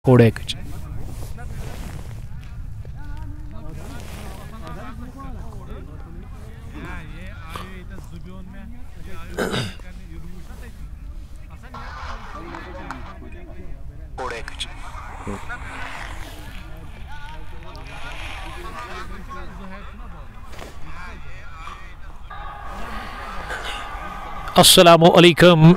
कोड़े अस्सलामुअलैकुम।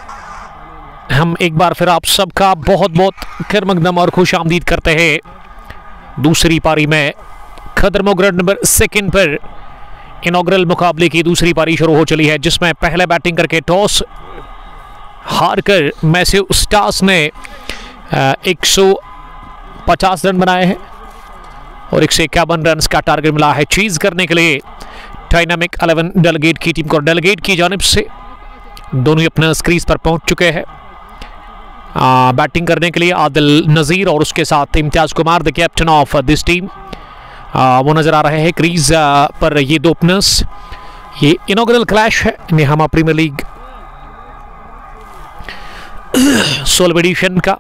हम एक बार फिर आप सबका बहुत बहुत खैर मकदम और खुश आमदीद करते हैं। दूसरी पारी में खदरमोगरड नंबर 2 पर इनॉग्रल मुकाबले की दूसरी पारी शुरू हो चली है, जिसमें पहले बैटिंग करके टॉस हारकर मैसिव स्टार्स ने 150 रन बनाए हैं और 151 रन का टारगेट मिला है चीज करने के लिए डायनामिक 11 डेलीगेट की टीम को। डेलीगेट की जानिब से दोनों ही अपने क्रीज पर पहुंच चुके हैं बैटिंग करने के लिए। आदिल नज़ीर और उसके साथ Imtiaz Kumar the captain of this team वो नजर आ रहे हैं क्रीज पर। ये दो ओपनर्स, ये इनॉग्रल क्लैश है नेहामा प्रीमियर लीग 16वीं एडिशन का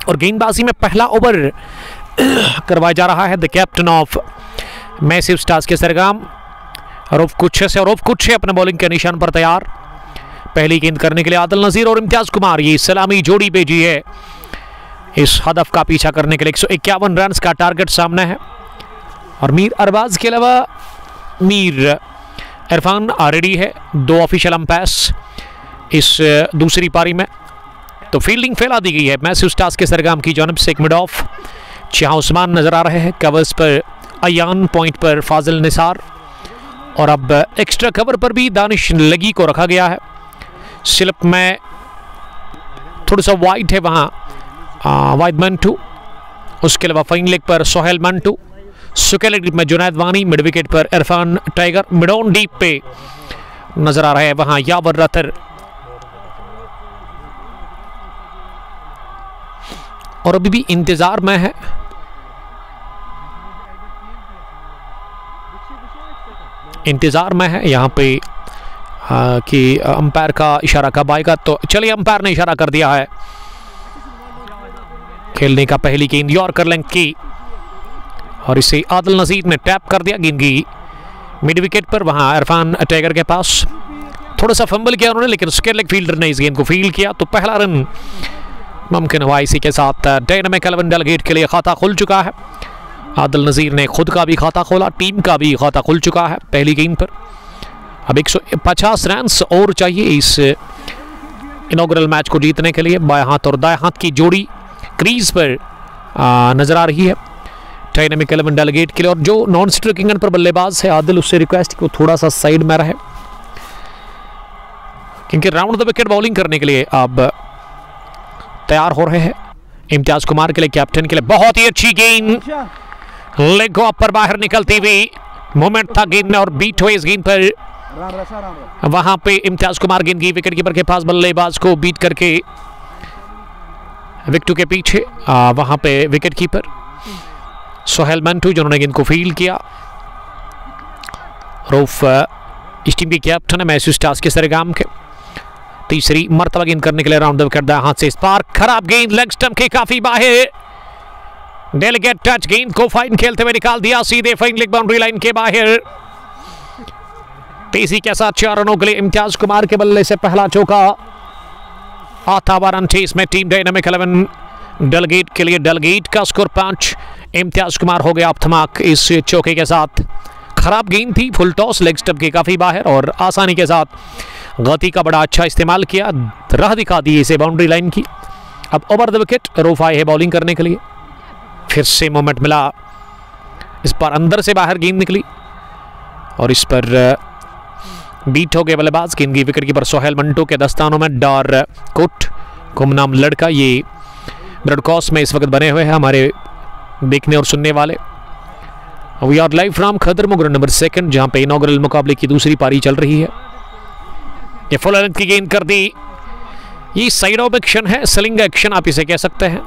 और गेंदबाजी में पहला ओवर करवाया जा रहा है the captain of massive stars के सरगम रऊफ कुच्छे से। रऊफ कुच्छे अपने बॉलिंग के निशान पर तैयार, पहली गेंद करने के लिए आदिल नज़ीर और इम्तियाज कुमार ये सलामी जोड़ी भेजी है इस हदफ का पीछा करने के लिए। 151 रन का टारगेट सामने है और मीर अरबाज के अलावा मीर इरफान रेडी है। 2 ऑफिशियल अंपायर्स इस दूसरी पारी में। तो फील्डिंग फैला दी गई है मैसिव स्टार्स के सरगम की जानिब से। एक मिड ऑफ जहां उस्मान नजर आ रहे हैं, कवर्स पर अयान, पॉइंट पर फाजिल निसार और अब एक्स्ट्रा कवर पर भी दानिश लगी को रखा गया है। स्लिप में थोड़ा सा वाइड है वहाँ वाइड मंटू, उसके अलावा फाइन लेग पर सोहेल मंटू, सुकेल ग्रिप में जुनैद वानी, मिड विकेट पर Irfan tiger, mid on deep पे नजर आ रहे हैं वहाँ यावर रतर और अभी भी इंतजार में है। इंतजार में है यहाँ पे कि अंपायर का इशारा कब आएगा। तो चलिए, अंपायर ने इशारा कर दिया है खेलने का। पहली गेंद यॉर्कर लेंथ की और इसे आदिल नज़ीर ने टैप कर दिया गेंद की मिड विकेट पर। वहां इरफान टाइगर के पास थोड़ा सा फंबल किया उन्होंने, लेकिन स्केल लेग फील्डर ने इस गेंद को फील्ड किया तो पहला रन मुमकिन हुआ। इसी के साथ डायनामिक 11 डेलीगेट के लिए खाता खुल चुका है। आदिल नज़ीर ने खुद का भी खाता खोला, टीम का भी खाता खुल चुका है पहली गेंद पर। अब 150 रन और चाहिए इस इनॉग्रल मैच को जीतने के लिए। बाएं हाथ और दाएं हाथ की जोड़ी क्रीज पर नजर आ रही है डायनामिक 11 डेलीगेट के लिए। और जो नॉन स्ट्राइकिंग पर बल्लेबाज है आदिल, उससे रिक्वेस्ट कि वो थोड़ा सा साइड में रहे, क्योंकि राउंड द विकेट बॉलिंग करने के लिए अब तैयार हो रहे हैं इम्तियाज कुमार के लिए, कैप्टन के लिए। बहुत ही अच्छी गेंद लेग ऑफ पर बाहर निकलती हुई मोमेंट था गेंद में और बीट हुए इस गेंद पर। वहां पे इम्तियाज कुमार गेंद की विकेट कीपर के पास, बल्लेबाज को बीट करके विकेट के पीछे वहां पे विकेट कीपर सोहेल मंटू जिन्होंने गेंद को फील्ड किया। रऊफ इस टीम के कैप्टन है मैसिव स्टार्स के सरगम के। तीसरी मर्तबा गेंद करने के लिए राउंड द विकेट हाथ से स्पार्क, खराब गेंद लेग स्टंप के काफी बाहर। डेलीगेट टच गेंद को फाइन खेलते हुए निकाल दिया सीधे फाइन लेग बाउंड्री लाइन के बाहर। तेजी के साथ 4 रनों के लिए इम्तियाज कुमार के बल्ले से पहला चौका आता हुआ रन चेस में टीम डायनामिक 11 डेलीगेट के लिए। डेलीगेट का स्कोर 5, इम्तियाज कुमार हो गया अब धमाक इस चौके के साथ। खराब गेंद थी, फुल टॉस लेग स्टंप के काफी बाहर और आसानी के साथ गति का बड़ा अच्छा इस्तेमाल किया, राह दिखा दी इसे बाउंड्री लाइन की। अब ओवर द विकेट रऊफ आए है बॉलिंग करने के लिए। फिर से मोमेंट मिला, इस पर अंदर से बाहर गेंद निकली और इस पर बीट हो गए बल्लेबाज। गेंद की विकेट कीपर सोहेल मंटू के दस्तानों में डार कोट गुमनाम लड़का ये ब्रॉडकास्ट में इस वक्त बने हुए हैं हमारे देखने और सुनने वाले। वी आर लाइव फ्रॉम खदरमोगरड नंबर 2 जहां पे इनॉग्रल मुकाबले की दूसरी पारी चल रही है। ये फुल लेंथ की गेंद कर दी, ये साइड ऑफ एक्शन है, सेलिंग एक्शन आप इसे कह सकते हैं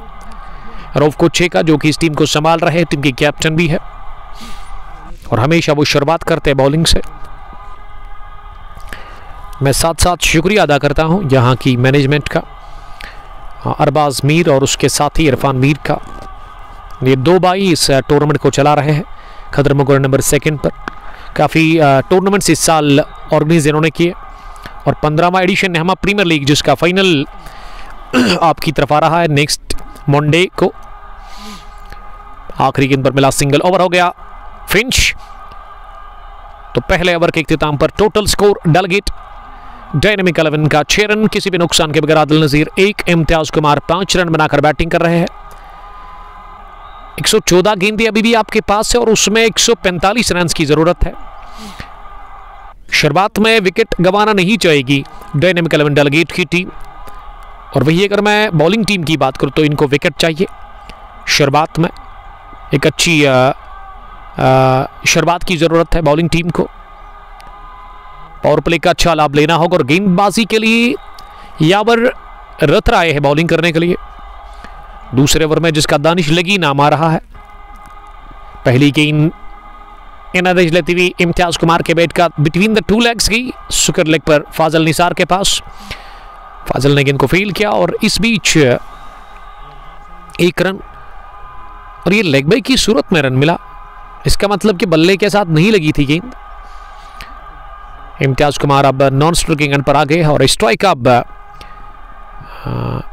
रऊफ कुच्छे का, जो कि इस टीम को संभाल रहे हैं, टीम के कैप्टन भी है और हमेशा वो शुरुआत करते हैं बॉलिंग से। मैं साथ साथ शुक्रिया अदा करता हूं यहाँ की मैनेजमेंट का अरबाज मीर और उसके साथी इरफान मीर का, ये दो भाई इस टूर्नामेंट को चला रहे हैं खदर मगोर नंबर 2 पर। काफ़ी टूर्नामेंट्स इस साल ऑर्गेनाइज इन्होंने किए और 15वां एडिशन नेहमा प्रीमियर लीग जिसका फाइनल आपकी तरफ आ रहा है नेक्स्ट मंडे को। आखिरी गेंद पर मिला सिंगल, ओवर हो गया फिंच। तो पहले ओवर के इख्तिताम पर टोटल स्कोर डेलीगेट डायनामिक 11 का 6 रन, किसी भी नुकसान के बगैर आदिल नजीर 1, इम्तियाज कुमार 5 रन बनाकर बैटिंग कर रहे हैं। 114 गेंदें अभी भी आपके पास है और उसमें 145 रन की जरूरत है। शुरुआत में विकेट गंवाना नहीं चाहेगी डायनामिक 11 डेलीगेट की टीम, और वही अगर मैं बॉलिंग टीम की बात करूं तो इनको विकेट चाहिए। शुरुआत में एक अच्छी शुरुआत की जरूरत है बॉलिंग टीम को। पावर प्ले का अच्छा लाभ लेना होगा और गेंदबाजी के लिए यावर रथ आए हैं बॉलिंग करने के लिए। दूसरे ओवर में जिसका दानिश लगी नाम आ रहा है। पहली गेंद एनादेश लेती हुई इम्तियाज कुमार के बैट का बिटवीन द 2 लेग्स गई, सुकर लेग पर फाजल निसार के पास। फाजल ने गेंद को फील्ड किया और इस बीच 1 रन, और ये लेग बाई की सूरत में रन मिला। इसका मतलब कि बल्ले के साथ नहीं लगी थी गेंद। इम्तियाज कुमार अब नॉन स्ट्रोकिंग एंड पर आ गए और स्ट्राइक अब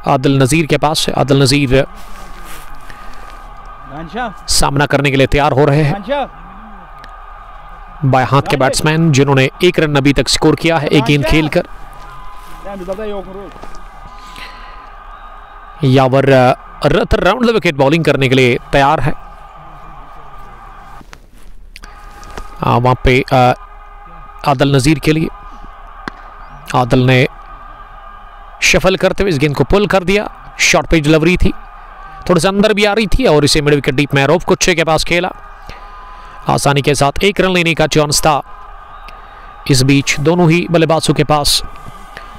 आदिल नजीर के पास है। आदिल नजीर सामना करने के लिए तैयार हो रहे हैं। बाएं हाथ के बैट्समैन जिन्होंने 1 रन अभी तक स्कोर किया है 1 गेंद खेलकर। यावर रथ राउंड द विकेट बॉलिंग करने के लिए तैयार है। वहां पे आदिल नजीर के लिए आदिल ने शफल करते हुए इस गेंद को पुल कर दिया। शॉर्ट पे डिलीवरी थी, थोड़ा सा अंदर भी आ रही थी और इसे मिड विकेट डीप में रऊफ कुच्छे के पास खेला। आसानी के साथ 1 रन लेने का चांस था इस बीच दोनों ही बल्लेबाजों के पास।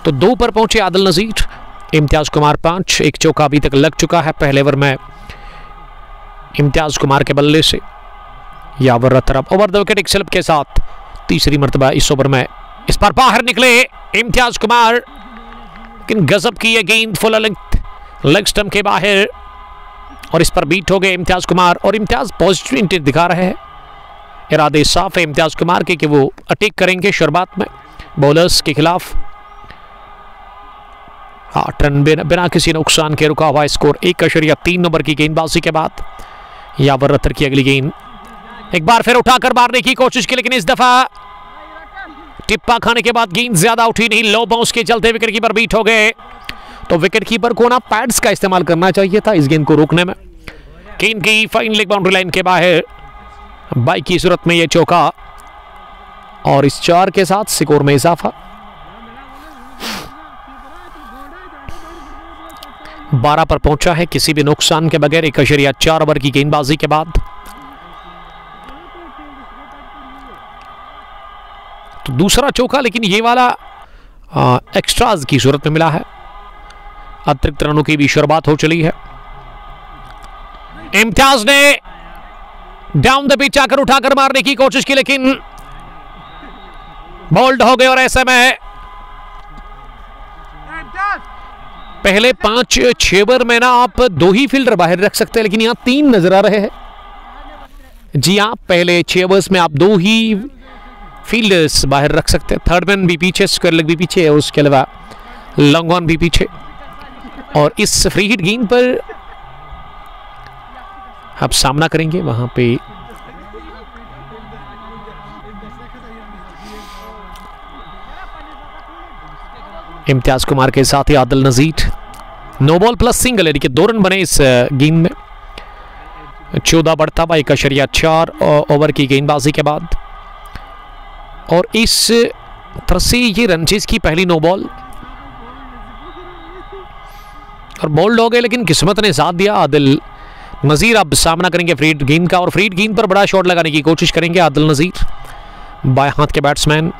तो 2 पर पहुंचे आदिल नजीर। इम्तियाज कुमार 5, एक चौका अभी तक लग चुका है पहले ओवर में इम्तियाज कुमार के बल्ले से। यावर तरफ ओवर द विकेट एक स्लिप के साथ तीसरी मर्तबा इस ओवर में इस पर बाहर निकले इम्तियाज कुमार, लेकिन गजब की ये गेंद फुल लेग स्टंप के बाहर और इस पर बीट हो गए इम्तियाज कुमार। और इम्तियाज पॉजिटिव इंटेंट दिखा रहे हैं, इरादे साफ है इम्तियाज कुमार के कि वो अटैक करेंगे शुरुआत में बॉलर्स के खिलाफ। 8 रन बिना किसी नुकसान के रुका हुआ स्कोर 1.3 नंबर की गेंदबाजी के बाद। यावर रत्तर की अगली गेंद एक बार फिर उठाकर मारने की कोशिश की, लेकिन इस दफा टिप्पा खाने के बाद गेंद ज्यादा उठी नहीं। लो बाउंस के चलते विकेट कीपर बीट हो गए। तो विकेट कीपर को ना पैड्स का इस्तेमाल करना चाहिए था इस गेंद को रोकने में। गेंद की फाइन लेग बाउंड्री लाइन के बाहर बाई की सूरत में यह चौका और इस 4 के साथ स्कोर में इजाफा। 12 पर पहुंचा है किसी भी नुकसान के बगैर 1.4 ओवर की गेंदबाजी के बाद। तो दूसरा चौका, लेकिन ये वाला एक्स्ट्राज की सूरत में मिला है। अतिरिक्त रनों की भी शुरुआत हो चली है। इम्तियाज ने डाउन द पिच आकर उठाकर मारने की कोशिश की, लेकिन बोल्ड हो गए। और ऐसे में पहले 5-6 ओवर में ना आप 2 ही फील्डर बाहर रख सकते हैं, लेकिन यहां 3 नजर आ रहे हैं। जी हाँ, पहले 6 ओवर्स में आप 2 ही फील्डर्स बाहर रख सकते हैं। थर्ड मैन भी पीछे, स्क्वायर लेग भी पीछे और उसके अलावा लॉन्ग ऑन भी पीछे। और इस फ्री हिट गेंद पर आप सामना करेंगे वहां पे इम्तियाज कुमार के साथ ही आदिल नजीर। नो बॉल प्लस सिंगल, यानी कि 2 रन बने इस गेंद में। 14 बढ़ता हुआ 1.4 ओवर की गेंदबाजी के बाद। और इस तरह से ये रनचेज की पहली नो बॉल और बोल्ड हो गए, लेकिन किस्मत ने साथ दिया। आदिल नजीर अब सामना करेंगे फ्री हिट गेंद का और फ्री हिट गेंद पर बड़ा शॉट लगाने की कोशिश करेंगे आदिल नजीर। बाएं हाथ के बैट्समैन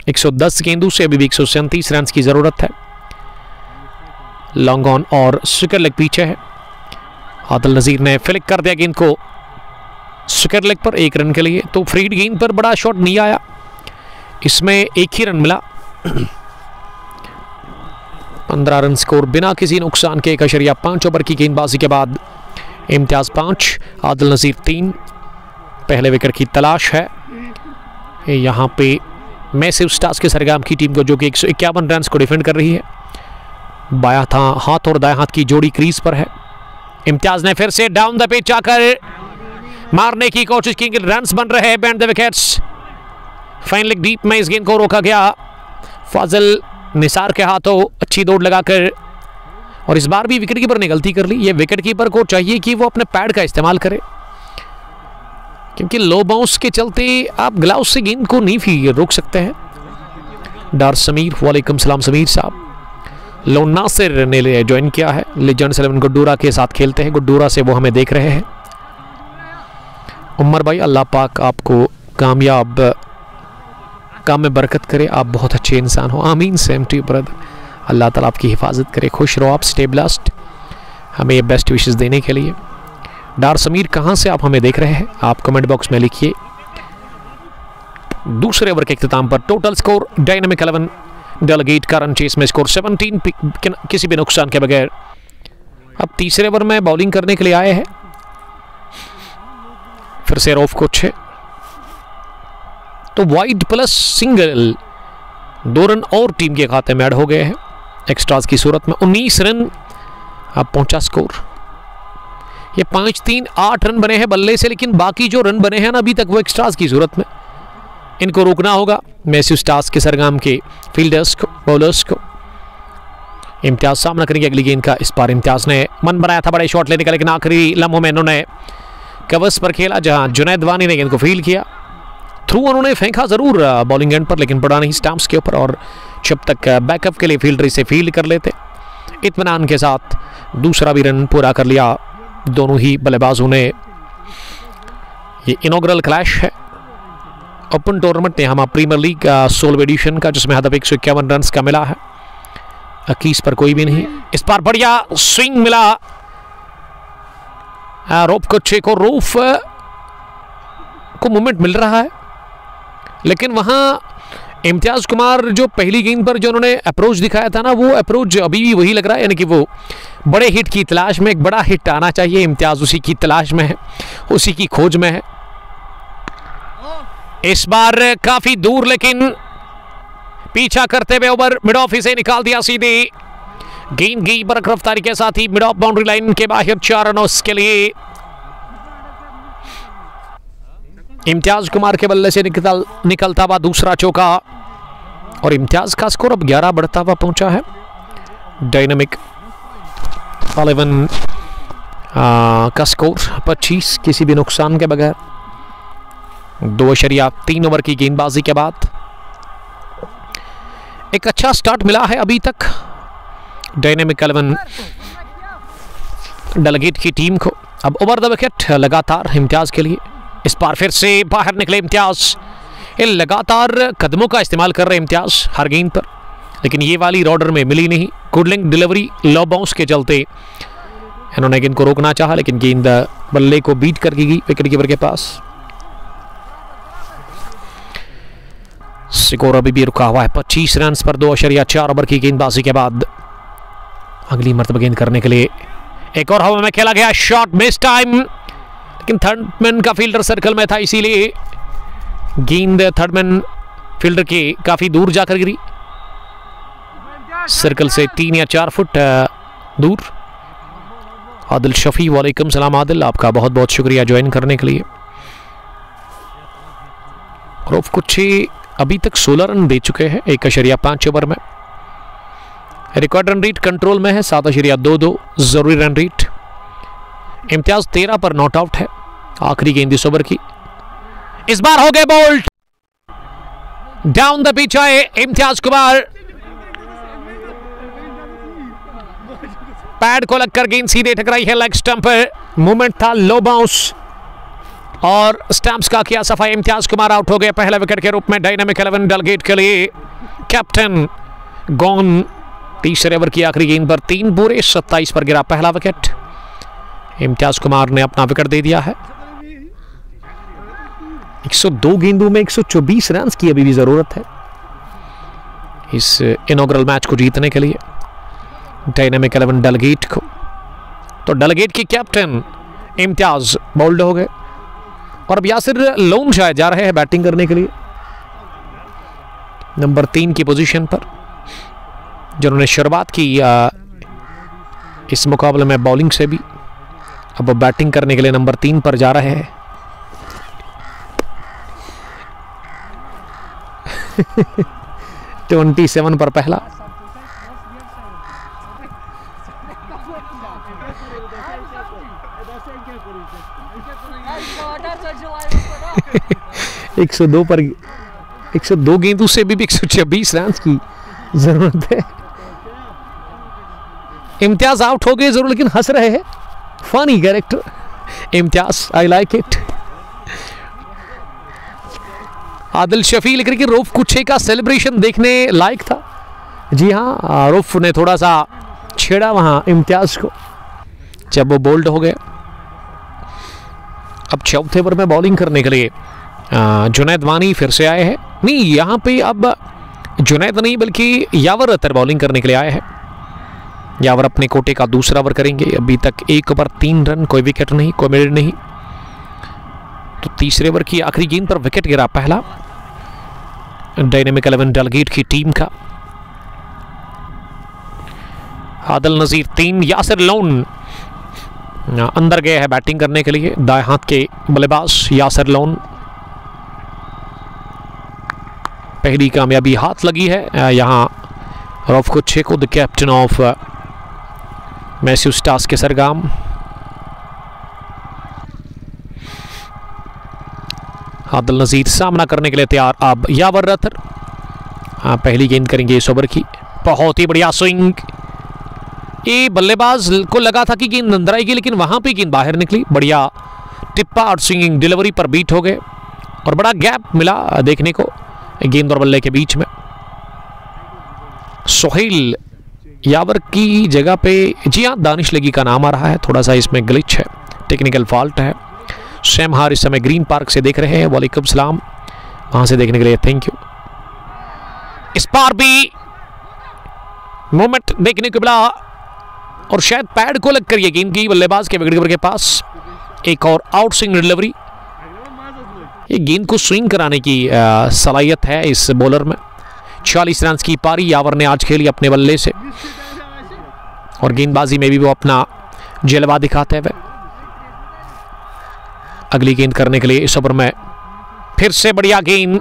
110 गेंदों से अभी भी 137 रन की जरूरत है। लॉन्ग ऑन और स्क्वायर लेग पीछे है। आदिल नजीर ने फ्लिक कर दिया गेंद को स्क्वायर लेग पर 1 रन के लिए। तो फ्री हिट गेंद पर बड़ा शॉट नहीं आया, इसमें 1 ही रन मिला। 15 रन स्कोर बिना किसी नुकसान के 1.5 ओवर की गेंदबाजी के बाद। इम्तियाज 5, आदिल नज़ीर 3। पहले विकेट की तलाश है यहाँ पे मैसिव स्टार्स के सरगम की टीम को, जो कि 151 रन को डिफेंड कर रही है। बायां हाथ और दाएं हाथ की जोड़ी क्रीज पर है। इम्तियाज ने फिर से डाउन द पिच आकर मारने की कोशिश की, रन्स बन रहे हैं band the wickets. Finally deep में इस गेंद को रोका गया फाजिल निसार के हाथों, अच्छी दौड़ लगाकर। और इस बार भी विकेट कीपर ने गलती कर ली। ये विकेट कीपर को चाहिए कि वो अपने पैड का इस्तेमाल करे, क्योंकि लो बाउंस के चलते आप ग्लव्स से गेंद को नहीं रोक सकते हैं। डार समीर, वालेकुम सलाम समीर साहब। लोन नासिर ने ज्वाइन किया है, लेजेंड्स 11 गुड्डूरा के साथ खेलते हैं, गुड्डूरा से वो हमें देख रहे हैं। उमर भाई, अल्लाह पाक आपको कामयाब काम में बरकत करे, आप बहुत अच्छे इंसान हो। आमीन, सेम टू यू ब्रदर। अल्लाह ताला आपकी हिफाजत करे, खुश रहो आप, स्टे ब्लेस्ड, हमें ये बेस्ट विशेस देने के लिए। डार समीर, कहाँ से आप हमें देख रहे हैं आप कमेंट बॉक्स में लिखिए। दूसरे ओवर के इख्तिताम पर टोटल स्कोर डायनामिक 11 डेलीगेट का रन चेस में स्कोर 17 किसी भी नुकसान के बगैर। अब तीसरे ओवर में बॉलिंग करने के लिए आए हैं, फिर से रॉफ को 6 तो वाइड प्लस सिंगल 2 रन और टीम के खाते में ऐड हो गए हैं एक्स्ट्रास की सूरत में। 19 रन अब पहुंचा स्कोर। ये 5-3 8 रन बने हैं बल्ले से, लेकिन बाकी जो रन बने हैं ना अभी तक वो एक्स्ट्रास की सूरत में। इनको रोकना होगा मैसिव स्टार्स के सरगम के फील्डर्स को, बॉलर्स को। इम्तियाज सामना करेंगे अगली गेंद का। इस बार इम्तियाज ने मन बनाया था बड़े शॉट लेने का, लेकिन आखिरी लम्हों में इन्होंने कवर्स पर खेला, जहां जुनैद वानी ने गेंद को फील्ड किया। थ्रू उन्होंने फेंका जरूर बॉलिंग एंड पर, लेकिन पड़ा नहीं स्टंप्स के ऊपर। और जब तक बैकअप के लिए फील्डर इसे फील्ड कर लेते, इत्मीनान के साथ दूसरा भी रन पूरा कर लिया दोनों ही बल्लेबाजों ने। ये इनॉग्रल क्लैश है ओपन टूर्नामेंट यहाँ प्रीमियर लीग 16 एडिशन का, जिसमें हदफ 151 रन का मिला है। 21 पर कोई भी नहीं। इस बार बढ़िया स्विंग मिला रोफ को 6 को। रूफ को मूवमेंट मिल रहा है, लेकिन वहां इम्तियाज कुमार जो पहली गेंद पर जो उन्होंने अप्रोच दिखाया था ना, वो अप्रोच अभी भी वही लग रहा है, यानी कि वो बड़े हिट की तलाश में, एक बड़ा हिट आना चाहिए। इम्तियाज उसी की तलाश में है, उसी की खोज में है। इस बार काफी दूर, लेकिन पीछा करते हुए ओवर मिड ऑफ इसे निकाल दिया सीधे। गेंद गई बरक रफ्तारी के साथ ही मिड ऑफ बाउंड्री लाइन के बाहर 4 रनों के लिए। इम्तियाज कुमार के बल्ले से निकलता हुआ दूसरा चौका, और इम्तियाज का स्कोर अब 11 बढ़ता हुआ पहुंचा है। डायनामिक 11 का स्कोर 25 किसी भी नुकसान के बगैर। 2.3 ओवर की गेंदबाजी के बाद एक अच्छा स्टार्ट मिला है अभी तक डायनामिक 11 डेलीगेट की टीम को। अब ओवर द विकेट लगातार इम्तियाज के लिए। इस बार फिर से बाहर निकले इम्तियाज। ये लगातार कदमों का इस्तेमाल कर रहे इम्तियाज हर गेंद पर, लेकिन ये वाली रॉडर में मिली नहीं। गुड लेंथ डिलीवरी लो बाउंस के चलते इन्होंने गेंद को रोकना चाहा, लेकिन गेंद बल्ले को बीट कर गई विकेट कीपर के पास। स्कोर अभी भी रुका हुआ है 25 रन पर 2.4 ओवर की गेंदबाजी के बाद। अगली मर्तबा गेंद करने के लिए एक और हवा में खेला गया शॉट, मिस टाइम, लेकिन थर्ड मैन का फील्डर सर्कल में था, इसीलिए गेंद थर्ड मैन फील्डर के काफी दूर जाकर गिरी, सर्कल से 3 या 4 फुट दूर। आदिल शफी, वालेकुम सलाम आदिल, आपका बहुत बहुत शुक्रिया ज्वाइन करने के लिए। रऊफ कुछ अभी तक 16 रन दे चुके हैं 1.5 ओवर में। रिकॉर्ड रन रेट कंट्रोल में है 7.22 जरूरी रन रेट। इम्तियाज 13 पर नॉट आउट है। आखिरी गेंद इस ओवर की। इस बार हो गए बोल्ट, डाउन द पिच आए इम्तियाज कुमार, पैड को लगकर गेंद सीधे टकराई है लेग स्टंप पर। मूवमेंट था लो बाउंस और स्टंप्स का किया सफाई। इम्तियाज कुमार आउट हो गए पहले विकेट के रूप में डायनामिक 11 डेलीगेट के लिए। Captain gone. तीसरे ओवर की आखिरी गेंद पर 3 पूरे 27 पर गिरा पहला विकेट। इम्तियाज कुमार ने अपना विकेट दे दिया है। 102 गेंदों में 124 रन की अभी भी जरूरत है इस इनॉग्रल मैच को जीतने के लिए। डायनामिक 11 डेलगेट को। तो डेलगेट के कैप्टन इम्तियाज बोल्ड हो गए और अब यासिर लोन शायद जा रहे हैं बैटिंग करने के लिए नंबर 3 की पोजीशन पर, जिन्होंने शुरुआत की इस मुकाबले में बॉलिंग से भी। अब वो बैटिंग करने के लिए नंबर 3 पर जा रहे हैं। 27 पर पहला। एक 102 पर 102 गेंदों से भी 126 रन की जरूरत है। इम्तियाज आउट हो गए जरूर, लेकिन हंस रहे हैं। Funny character Imtiaz, I like it. Adil Shafi लेकर के रऊफ कुछे का सेलिब्रेशन देखने लायक था। जी हाँ, रऊफ ने थोड़ा सा छेड़ा वहां इम्तियाज को जब वो बोल्ड हो गए। अब चौथे ओवर में बॉलिंग करने के लिए जुनैद वानी फिर से आए हैं। नहीं, यहाँ पे अब जुनैद नहीं बल्कि यावर अतर बॉलिंग करने के लिए आए हैं। यावर अपने कोटे का दूसरा ओवर करेंगे। अभी तक 1 ओवर 3 रन, कोई विकेट नहीं, कोई मिड नहीं। तो तीसरे ओवर की आखिरी गेंद पर विकेट गिरा पहला डायनामिक 11 डेलगेट की टीम का। आदिल नजीर 3, यासिर लोन अंदर गए हैं बैटिंग करने के लिए। दाएं हाथ के बल्लेबाज यासिर लोन। पहली कामयाबी हाथ लगी है यहां रऊफ कुछे को, the captain of Matthew stars के सरगाम। आदिल नजीर सामना करने के लिए तैयार। अब यावर रतर पहली गेंद करेंगे इस ओवर की। बहुत ही बढ़िया स्विंग। ये बल्लेबाज को लगा था कि गेंद अंदर आएगी, लेकिन वहां पे गेंद बाहर निकली। बढ़िया टिप्पा और स्विंगिंग डिलीवरी पर बीट हो गए और बड़ा गैप मिला देखने को गेंद और बल्ले के बीच में। सोहेल यावर की जगह पे जी हाँ दानिश लगी का नाम आ रहा है। थोड़ा सा इसमें ग्लिच है, टेक्निकल फॉल्ट है। शैम हार इस समय ग्रीन पार्क से देख रहे हैं। वालेकुम सलाम, वहां से देखने के लिए थैंक यू। इस बार भी मोमेंट देखने को मिला और शायद पैड को लगकर ये गेंद की बल्लेबाज के विकेट के पास। एक और आउट स्विंग डिलीवरी। ये गेंद को स्विंग कराने की सलाहियत है इस बॉलर में। 40 रन की पारी यावर ने आज खेली अपने बल्ले से और गेंदबाजी में भी वो अपना जलवा दिखाते हुए। अगली गेंद करने के लिए इस ओवर में फिर से बढ़िया गेंद।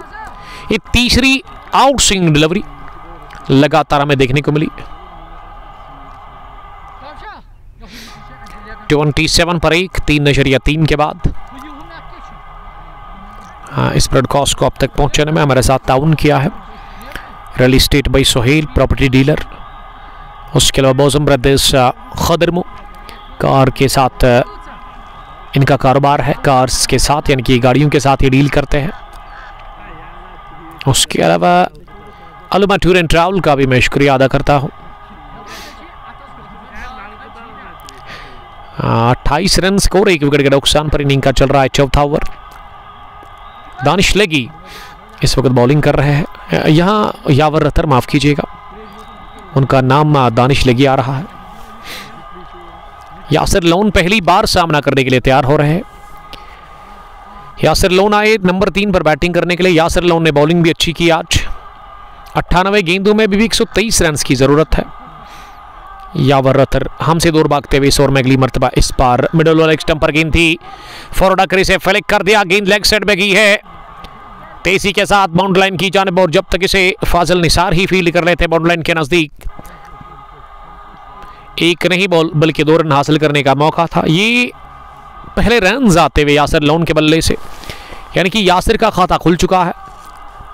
ये तीसरी आउट स्विंग डिलीवरी लगातार हमें देखने को मिली। 27 पर 1, 3.3 के बाद। हाँ, इस ब्रॉडकास्ट को अब तक पहुंचाने में हमारे साथ ताउन किया है real estate by Sohail property dealer. उसके अलावा बोजम ब्रदर्स खदरमो कार के साथ इनका कारोबार है, कार्स के साथ यानी कि गाड़ियों के साथ ये डील करते हैं। उसके अलावा अलमा टूर एंड ट्रैवल का भी मैं शुक्रिया अदा करता हूँ। 28 रन स्कोर, 1 विकेट के नुकसान पर इनिंग का चल रहा है चौथा ओवर। दानिश लेगी इस वक्त बॉलिंग कर रहे हैं। यहाँ यावर रतर, माफ कीजिएगा, उनका नाम दानिश लेगी आ रहा है। यासिर लोन पहली बार सामना करने के लिए तैयार हो रहे हैं। यासिर लोन आए नंबर 3 पर बैटिंग करने के लिए। यासिर लोन ने बॉलिंग भी अच्छी की आज। 98 गेंदों में भी 123 रन की जरूरत है। यावर रतर हमसे दूर भागते हुए इस ओवर में अगली मर्तबा इस पार मिडल लेग स्टंप पर गेंद थी। फॉरवर्ड आकर इसे फ्लिक कर दिया। गेंद लेग साइड में गई है तेजी के साथ बाउंड्री लाइन की जानिब और जब तक इसे फाजिल निसार ही फील्ड कर रहे थे बाउंड्री लाइन के नजदीक। एक नहीं बल्कि 2 रन हासिल करने का मौका था। ये पहले रन आते हुए यासिर लोन के बल्ले से, यानी कि यासिर का खाता खुल चुका है।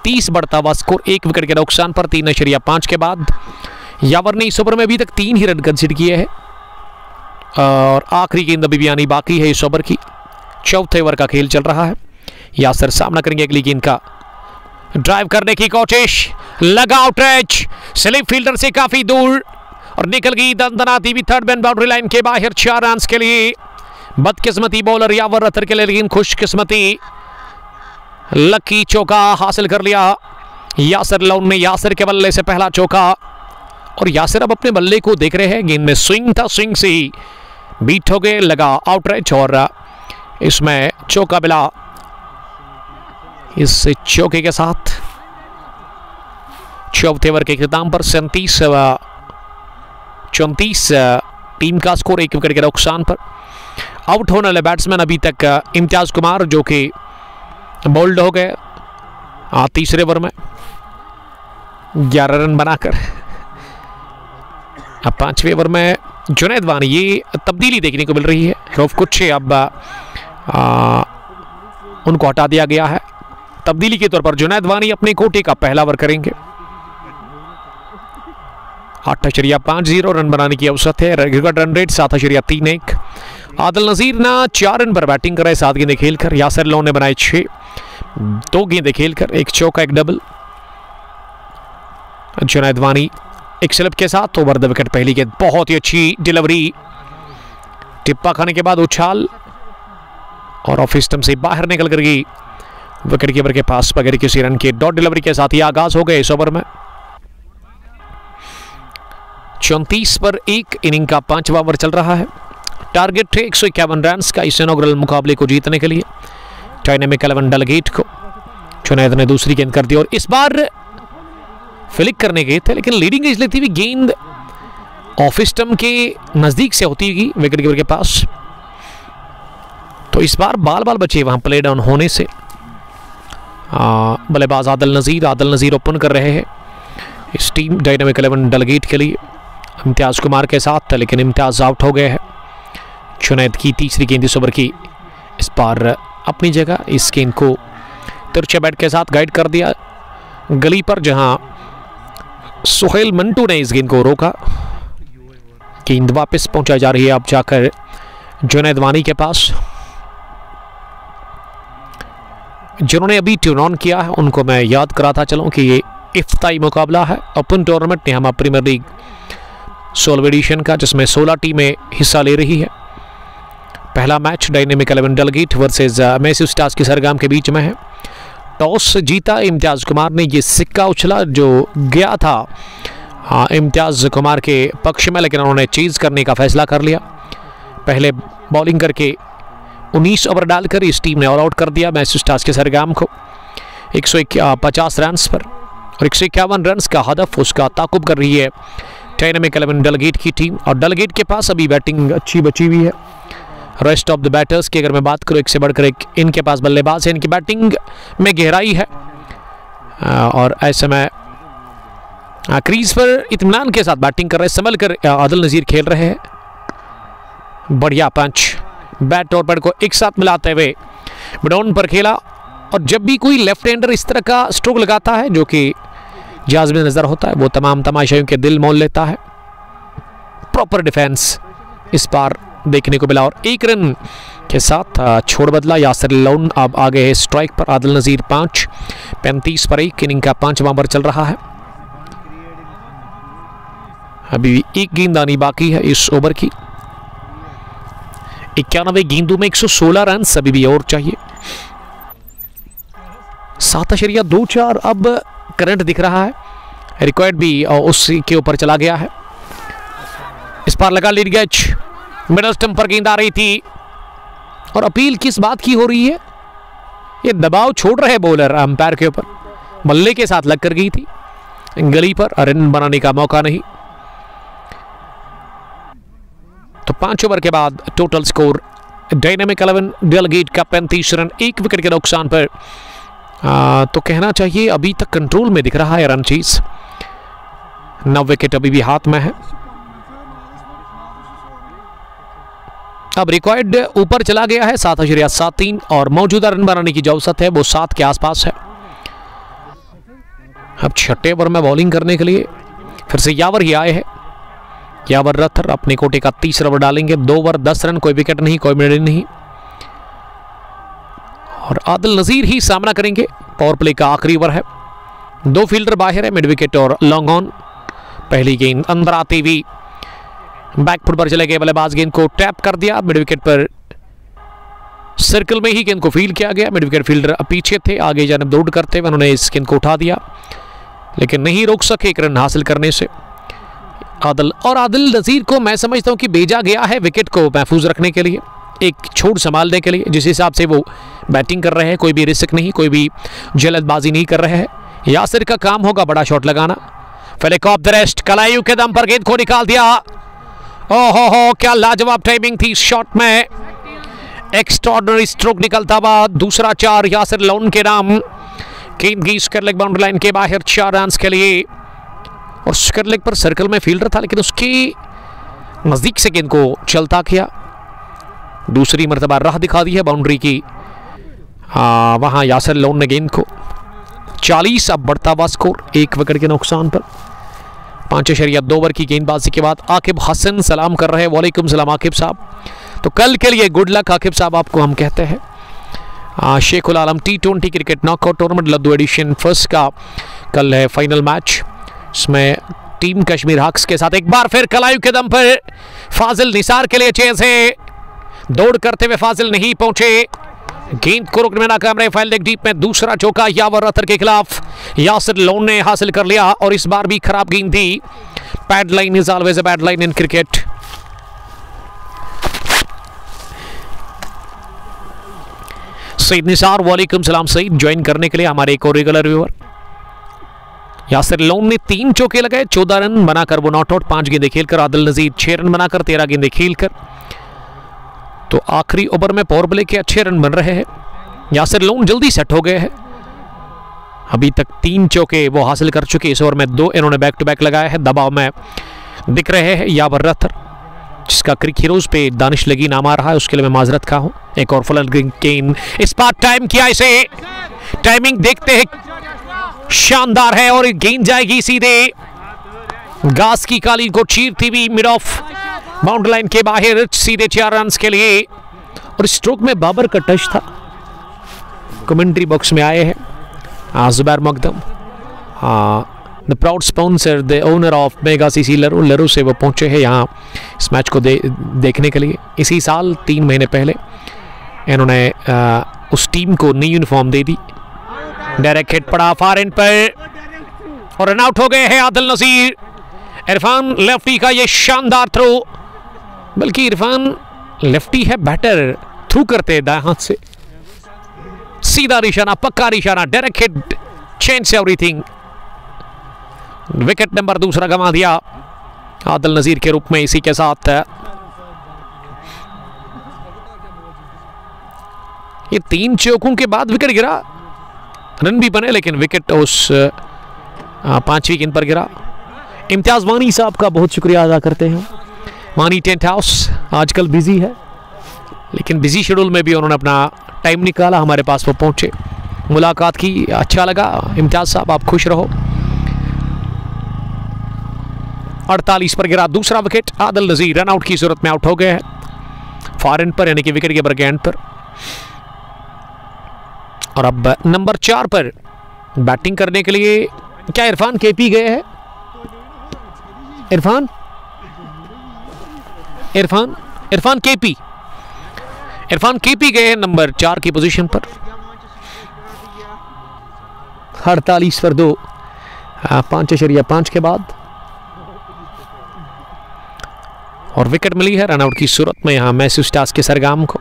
30 बढ़ता हुआ स्कोर 1 विकेट के नुकसान पर 3.5 के बाद। यावर ने इस ओवर में अभी तक 3 ही रन कंसीडर किए हैं और आखिरी गेंद अभी भी आनी बाकी है इस ओवर की। चौथे ओवर का खेल चल रहा है। यासिर सामना करेंगे अगली गेंद का। ड्राइव करने की कोशिश, लगा आउट एज, स्लिप फील्डर से काफी दूर और निकल गई दंदनाती भी थर्ड मैन बाउंड्री लाइन के बाहर। 4 रन के लिए बदकिस्मती बॉलर यावर रतर के लिए, लेकिन खुशकिस्मती लकी चौका हासिल कर लिया यासिर लोन ने। यासिर के बल्ले से पहला चौका और यासिर अब अपने बल्ले को देख रहे हैं। गेंद में स्विंग था, स्विंग से ही बीट हो गए, लगा आउटराइट और इसमें चौका मिला। इस चौके के साथ चौथे ओवर के इख्तिताम पर 34 टीम का स्कोर, 1 विकेट के नुकसान पर। आउट होने वाले बैट्समैन अभी तक इम्तियाज कुमार जो कि बोल्ड हो गए तीसरे ओवर में 11 रन बनाकर। अब 5वें ओवर में जुनैद वानी, ये तब्दीली देखने को मिल रही है। रऊफ कुच्छे अब उनको हटा दिया गया है। तब्दीली के तौर पर जुनैद वानी अपने कोटे का पहला ओवर करेंगे। 8.50 रन बनाने की अवसर है। Record run rate 7.31। आदिल नजीर ना 4 रन पर बैटिंग कर रहे 7 गेंदें खेलकर। यासिर लोन ने बनाए 6, 2 गेंदें खेलकर, 1 चौका 1 डबल। जुनैद वानी एक स्लिप के साथ ओवर द विकेट पहली गेंद, बहुत ही अच्छी डिलीवरी, टिप्पा खाने के बाद उछाल और ऑफ स्टंप से बाहर निकल कर गई विकेट कीपर के पास बगैर किसी रन के। डॉट डिलीवरी के साथ ही आगाज हो गए इस ओवर में। 34 पर 1 इनिंग का 5वां ओवर चल रहा है। टारगेट है 151 रन का इस इनॉग्रल मुकाबले को जीतने के लिए। डायनेमिक 11 डेलीगेट को जुनैद ने दूसरी गेंद कर दी और इस बार फ्लिक करने गए थे, लेकिन लीडिंग एज लेती हुई गेंद ऑफ स्टंप के नजदीक से होती हुई विकेट कीपर के पास। तो इस बार बाल बचे वहां प्ले डाउन होने से। बल्लेबाज आदिल नजीर ओपन कर रहे हैं इस टीम डायनेमिक 11 डेलीगेट के लिए इम्तियाज कुमार के साथ, लेकिन इम्तियाज आउट हो गए हैं। जुनैद की तीसरी गेंद इस ओवर की इस बार अपनी जगह, इस गेंद को तिरछे बैट के साथ गाइड कर दिया गली पर, जहां सुहेल मंटू ने इस गेंद को रोका। गेंद वापस पहुंचाई जा रही है अब जाकर जुनैद वानी के पास। जिन्होंने अभी ट्यून ऑन किया है उनको मैं याद कराता चलूं कि ये इफ्ताई मुकाबला है open tournament Nehama premier league 16वीं एडिशन का, जिसमें 16 टीमें हिस्सा ले रही है। पहला match dynamic 11 delegate versus massive stars की सरगम के बीच में है। टॉस जीता इम्तियाज कुमार ने, ये सिक्का उछला जो गया था इम्तियाज कुमार के पक्ष में, लेकिन उन्होंने चेज करने का फैसला कर लिया। पहले बॉलिंग करके 19 ओवर डालकर इस टीम ने ऑल आउट कर दिया मैसिव स्टार्स के सरगम को 150 रन पर, और 151 रन का हदफ उसका ताकुब कर रही है डायनेमिक 11 डेलीगेट की टीम। और डेलीगेट के पास अभी बैटिंग अच्छी बची हुई है। रेस्ट ऑफ द बैटर्स की अगर मैं बात करूं, एक से बढ़कर एक इनके पास बल्लेबाज है, इनकी बैटिंग में गहराई है और ऐसे में क्रीज पर इत्मीनान के साथ बैटिंग कर रहे, संभल कर आदिल नजीर खेल रहे हैं। बढ़िया पंच, बैट और पैड को एक साथ मिलाते हुए मिडऑन पर खेला। और जब भी कोई लेफ्ट हैंडर इस तरह का स्ट्रोक लगाता है जो कि जायज़ में नजर होता है, वो तमाम तमाशाइयों के दिल मोल लेता है। प्रॉपर डिफेंस इस बार देखने को मिला और 1 रन के साथ छोड़ बदला यासिर लोन। अब आगे है स्ट्राइक पर आदिल नजीर 5, 35 पर 1 इनिंग का 5वां ओवर चल रहा है। अभी 1 गेंदबाजी बाकी है इस ओवर की। 91 गेंदों में 116 रन अभी भी और चाहिए। 7.24 अब करंट दिख रहा है। रिकॉर्ड भी उसी के ऊपर चला गया है। इस बार लगा लीड गैच, मिडल स्टंप पर गेंद आ रही थी और अपील किस बात की हो रही है? ये दबाव छोड़ रहे बॉलर अंपायर के ऊपर, बल्ले के साथ लग कर गई थी गली पर, रन बनाने का मौका नहीं। तो 5 ओवर के बाद टोटल स्कोर डायनेमिक 11 डेलीगेट का 35 रन 1 विकेट के नुकसान पर। तो कहना चाहिए अभी तक कंट्रोल में दिख रहा है रन चीज। 9 विकेट अभी भी हाथ में है। अब रिकॉर्ड ऊपर चला गया है 7.73 और मौजूदा रन बनाने की जो औसत है वो 7 के आसपास है। अब 6ठे ओवर में बॉलिंग करने के लिए फिर से यावर ही आए हैं। यावर रथर अपने कोटे का 30 ओवर डालेंगे। 2 ओवर 10 रन, कोई विकेट नहीं, कोई मिड नहीं। और आदिल नजीर ही सामना करेंगे। पावर प्ले का आखिरी ओवर है। 2 फील्डर बाहर है, मिड विकेट और लॉन्ग ऑन। पहली गेंद अंदर आती हुई बैक फुट पर चले गए बल्लेबाज, गेंद को टैप कर दिया। मिड विकेट पर सर्कल में ही गेंद को फील्ड किया गया। मिड विकेट फील्डर पीछे थे, आगे जानब दौड़ करते हुए उन्होंने इस गेंद को उठा दिया, लेकिन नहीं रोक सके 1 रन हासिल करने से। आदिल, और आदिल नज़ीर को मैं समझता हूं कि भेजा गया है विकेट को महफूज रखने के लिए, एक छोड़ संभालने के लिए, जिस हिसाब से वो बैटिंग कर रहे हैं। कोई भी रिस्क नहीं, कोई भी जल्दबाजी नहीं कर रहे हैं। यासिर का काम होगा बड़ा शॉट लगाना। फिलिप ऑफ द रेस्ट, कलायू के दम पर गेंद को निकाल दिया। ओहो, क्या लाजवाब टाइमिंग थी शॉट में। एक्स्ट्राऑर्डिनरी स्ट्रोक निकलता हुआ, दूसरा 4 यासिर लोन के नाम। गेंद की स्क्वायर लेग बाउंड्री लाइन के बाहर 4 रन के लिए, और स्क्वायर लेग पर सर्कल में फील्डर था लेकिन उसके नजदीक से गेंद को चलता किया। दूसरी मर्तबा राह दिखा दी है बाउंड्री की। वहां यासिर लोन ने गेंद को 40 अब बढ़ता हुआ स्कोर 1 विकेट के नुकसान पर। 5.2 ओवर की गेंदबाजी के बाद आकिब हसन सलाम कर रहे हैं। वालेकुम सलाम आकिब साहब। तो कल के लिए गुड लक आकिब साहब, आपको हम कहते हैं। Sheikhul Alam T20 cricket knockout tournament Laddoo edition first का कल है फाइनल मैच। इसमें टीम कश्मीर हक्स के साथ एक बार फिर कलायू के दम पर फाजिल निसार के लिए चेज है। दौड़ करते हुए फाजिल नहीं पहुंचे, गेंद को रोकने में नाकाम रहे। फाइल लेग डीप में दूसरा चौका यावर रथर के खिलाफ यासिर लोन ने हासिल कर लिया, और इस बार भी खराब गेंद थी। Bad line is always a bad line in cricket. Saeed Nisar, वालेकुम सलाम सईद, ज्वाइन करने के लिए हमारे एक और रेगुलर व्यूअर। यासिर लोन ने 3 चौके लगाए, 14 रन बनाकर वो नॉट आउट। 5 गेंदें खेलकर आदिल नजीर 6 रन बनाकर 13 गेंदें खेलकर। तो आखिरी ओवर में पावर प्ले के अच्छे रन बन रहे हैं। यासिर लोन जल्दी सेट हो गए हैं। अभी तक 3 चौके वो हासिल कर चुके। इस ओवर में 2 इन्होंने बैक टू बैक लगाया है। दबाव में दिख रहे हैं यावर रथर, जिसका क्रिक हीरोज पे दानिश लगी नाम आ रहा है, उसके लिए मैं माजरत खा हूं। एक और फुल गेंद, इस बार टाइम किया इसे। टाइमिंग देखते हैं, शानदार है, और गेंद जाएगी सीधे घास की कालीन को चीरती हुई मिड ऑफ बाउंड्री लाइन के बाहर, सीधे 4 रन के लिए। और स्ट्रोक में बाबर का टच था। कमेंट्री बॉक्स में आए हैं Zubair Makdoom, the proud sponsor, the owner of mega CC Laroo. Laroo से वो पहुंचे हैं यहाँ इस मैच को देखने के लिए। इसी साल 3 महीने पहले इन्होंने उस टीम को नई यूनिफॉर्म दे दी। डायरेक्ट हिट पड़ा फार एंड पर, और रन आउट हो गए हैं आदिल नजीर। इरफान लेफ्टी का ये शानदार थ्रो, बल्कि इरफान लेफ्टी है, बैटर थ्रू करते हैं दाएं हाथ से। सीधा निशाना, पक्का निशाना, direct hit, change everything. Wicket number दूसरा गंवा दिया आदिल नजीर के रूप में। इसी के साथ ये 3 चौकों के बाद विकेट गिरा। रन भी बने लेकिन विकेट उस 5वीं गेंद पर गिरा। इम्तियाज वानी साहब का बहुत शुक्रिया अदा करते हैं। वानी टेंट हाउस आजकल बिजी है, लेकिन बिजी शेड्यूल में भी उन्होंने अपना टाइम निकाला, हमारे पास वो पहुंचे, मुलाकात की, अच्छा लगा। इम्तियाज साहब आप खुश रहो। 48 पर गिरा दूसरा विकेट। आदिल नजीर रन आउट की सूरत में आउट हो गए हैं फार एंड पर, यानी कि विकेट कीपर के एंड पर। और अब नंबर 4 पर बैटिंग करने के लिए क्या इरफान केपी गए हैं? इरफान इरफान इरफान केपी इरफान केपी गए हैं नंबर 4 की पोजीशन पर। 48 पर 2, 5.5 के बाद, और विकेट मिली है रनआउट की सूरत में यहां मैथ्यू स्टार्स के सरगम को।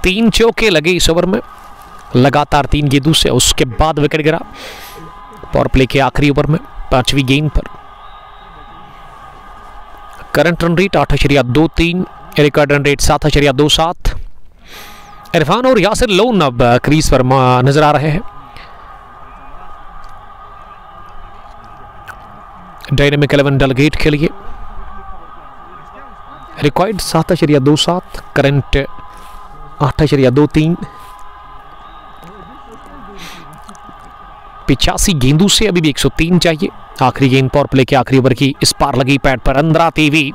तीन चौके लगे इस ओवर में, लगातार 3 गेंदों से। उसके बाद विकेट गिरा पावर प्ले के आखिरी ओवर में 5वीं गेंद पर। Current run rate 8.23, record run rate 7.27। Irfan और यासिर लोन अब क्रीज पर नजर आ रहे हैं। डायनेमिक 11 डेलीगेट के लिए रिकॉर्ड 7.27, करंट 8.23। 85 गेंदों से अभी भी 103 चाहिए। आखिरी गेंद पावर प्ले के आखिरी ओवर की, इस पार लगी पैड पर अंदर आती हुई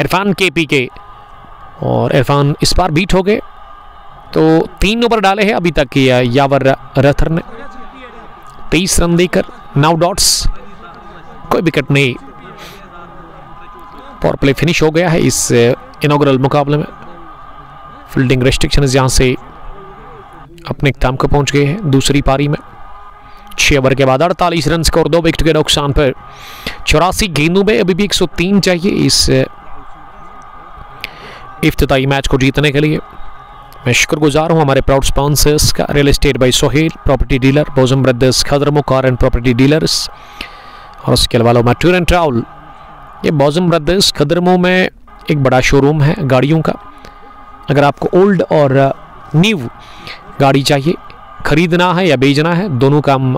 इरफान केपी के, और इरफान इस बार बीट हो गए। तो 3 ओवर डाले हैं अभी तक यावर रथर ने, 23 रन देकर 9 डॉट्स, कोई विकेट नहीं। पावर प्ले फिनिश हो गया है इस इनॉग्रल मुकाबले में। फील्डिंग रेस्ट्रिक्शन यहां से अपने इख्तिताम को पहुंच गए हैं दूसरी पारी में। 6 ओवर के बाद 48 रन स्कोर, 2 विकेट के नुकसान पर। 84 गेंदों में अभी भी 103 चाहिए इस इफ्तिताई मैच को जीतने के लिए। मैं शुक्रगुजार हूँ हमारे प्राउड स्पॉन्सर्स का, real estate by Sohail, property dealer Bojam brothers खदरमो कार एंड प्रॉपर्टी डीलर्स, और उसके अलावा टूर एंड ट्रैवल। ये बोजम ब्रदर्स खदरमो में एक बड़ा शोरूम है गाड़ियों का। अगर आपको ओल्ड और न्यू गाड़ी चाहिए, खरीदना है या बेचना है, दोनों काम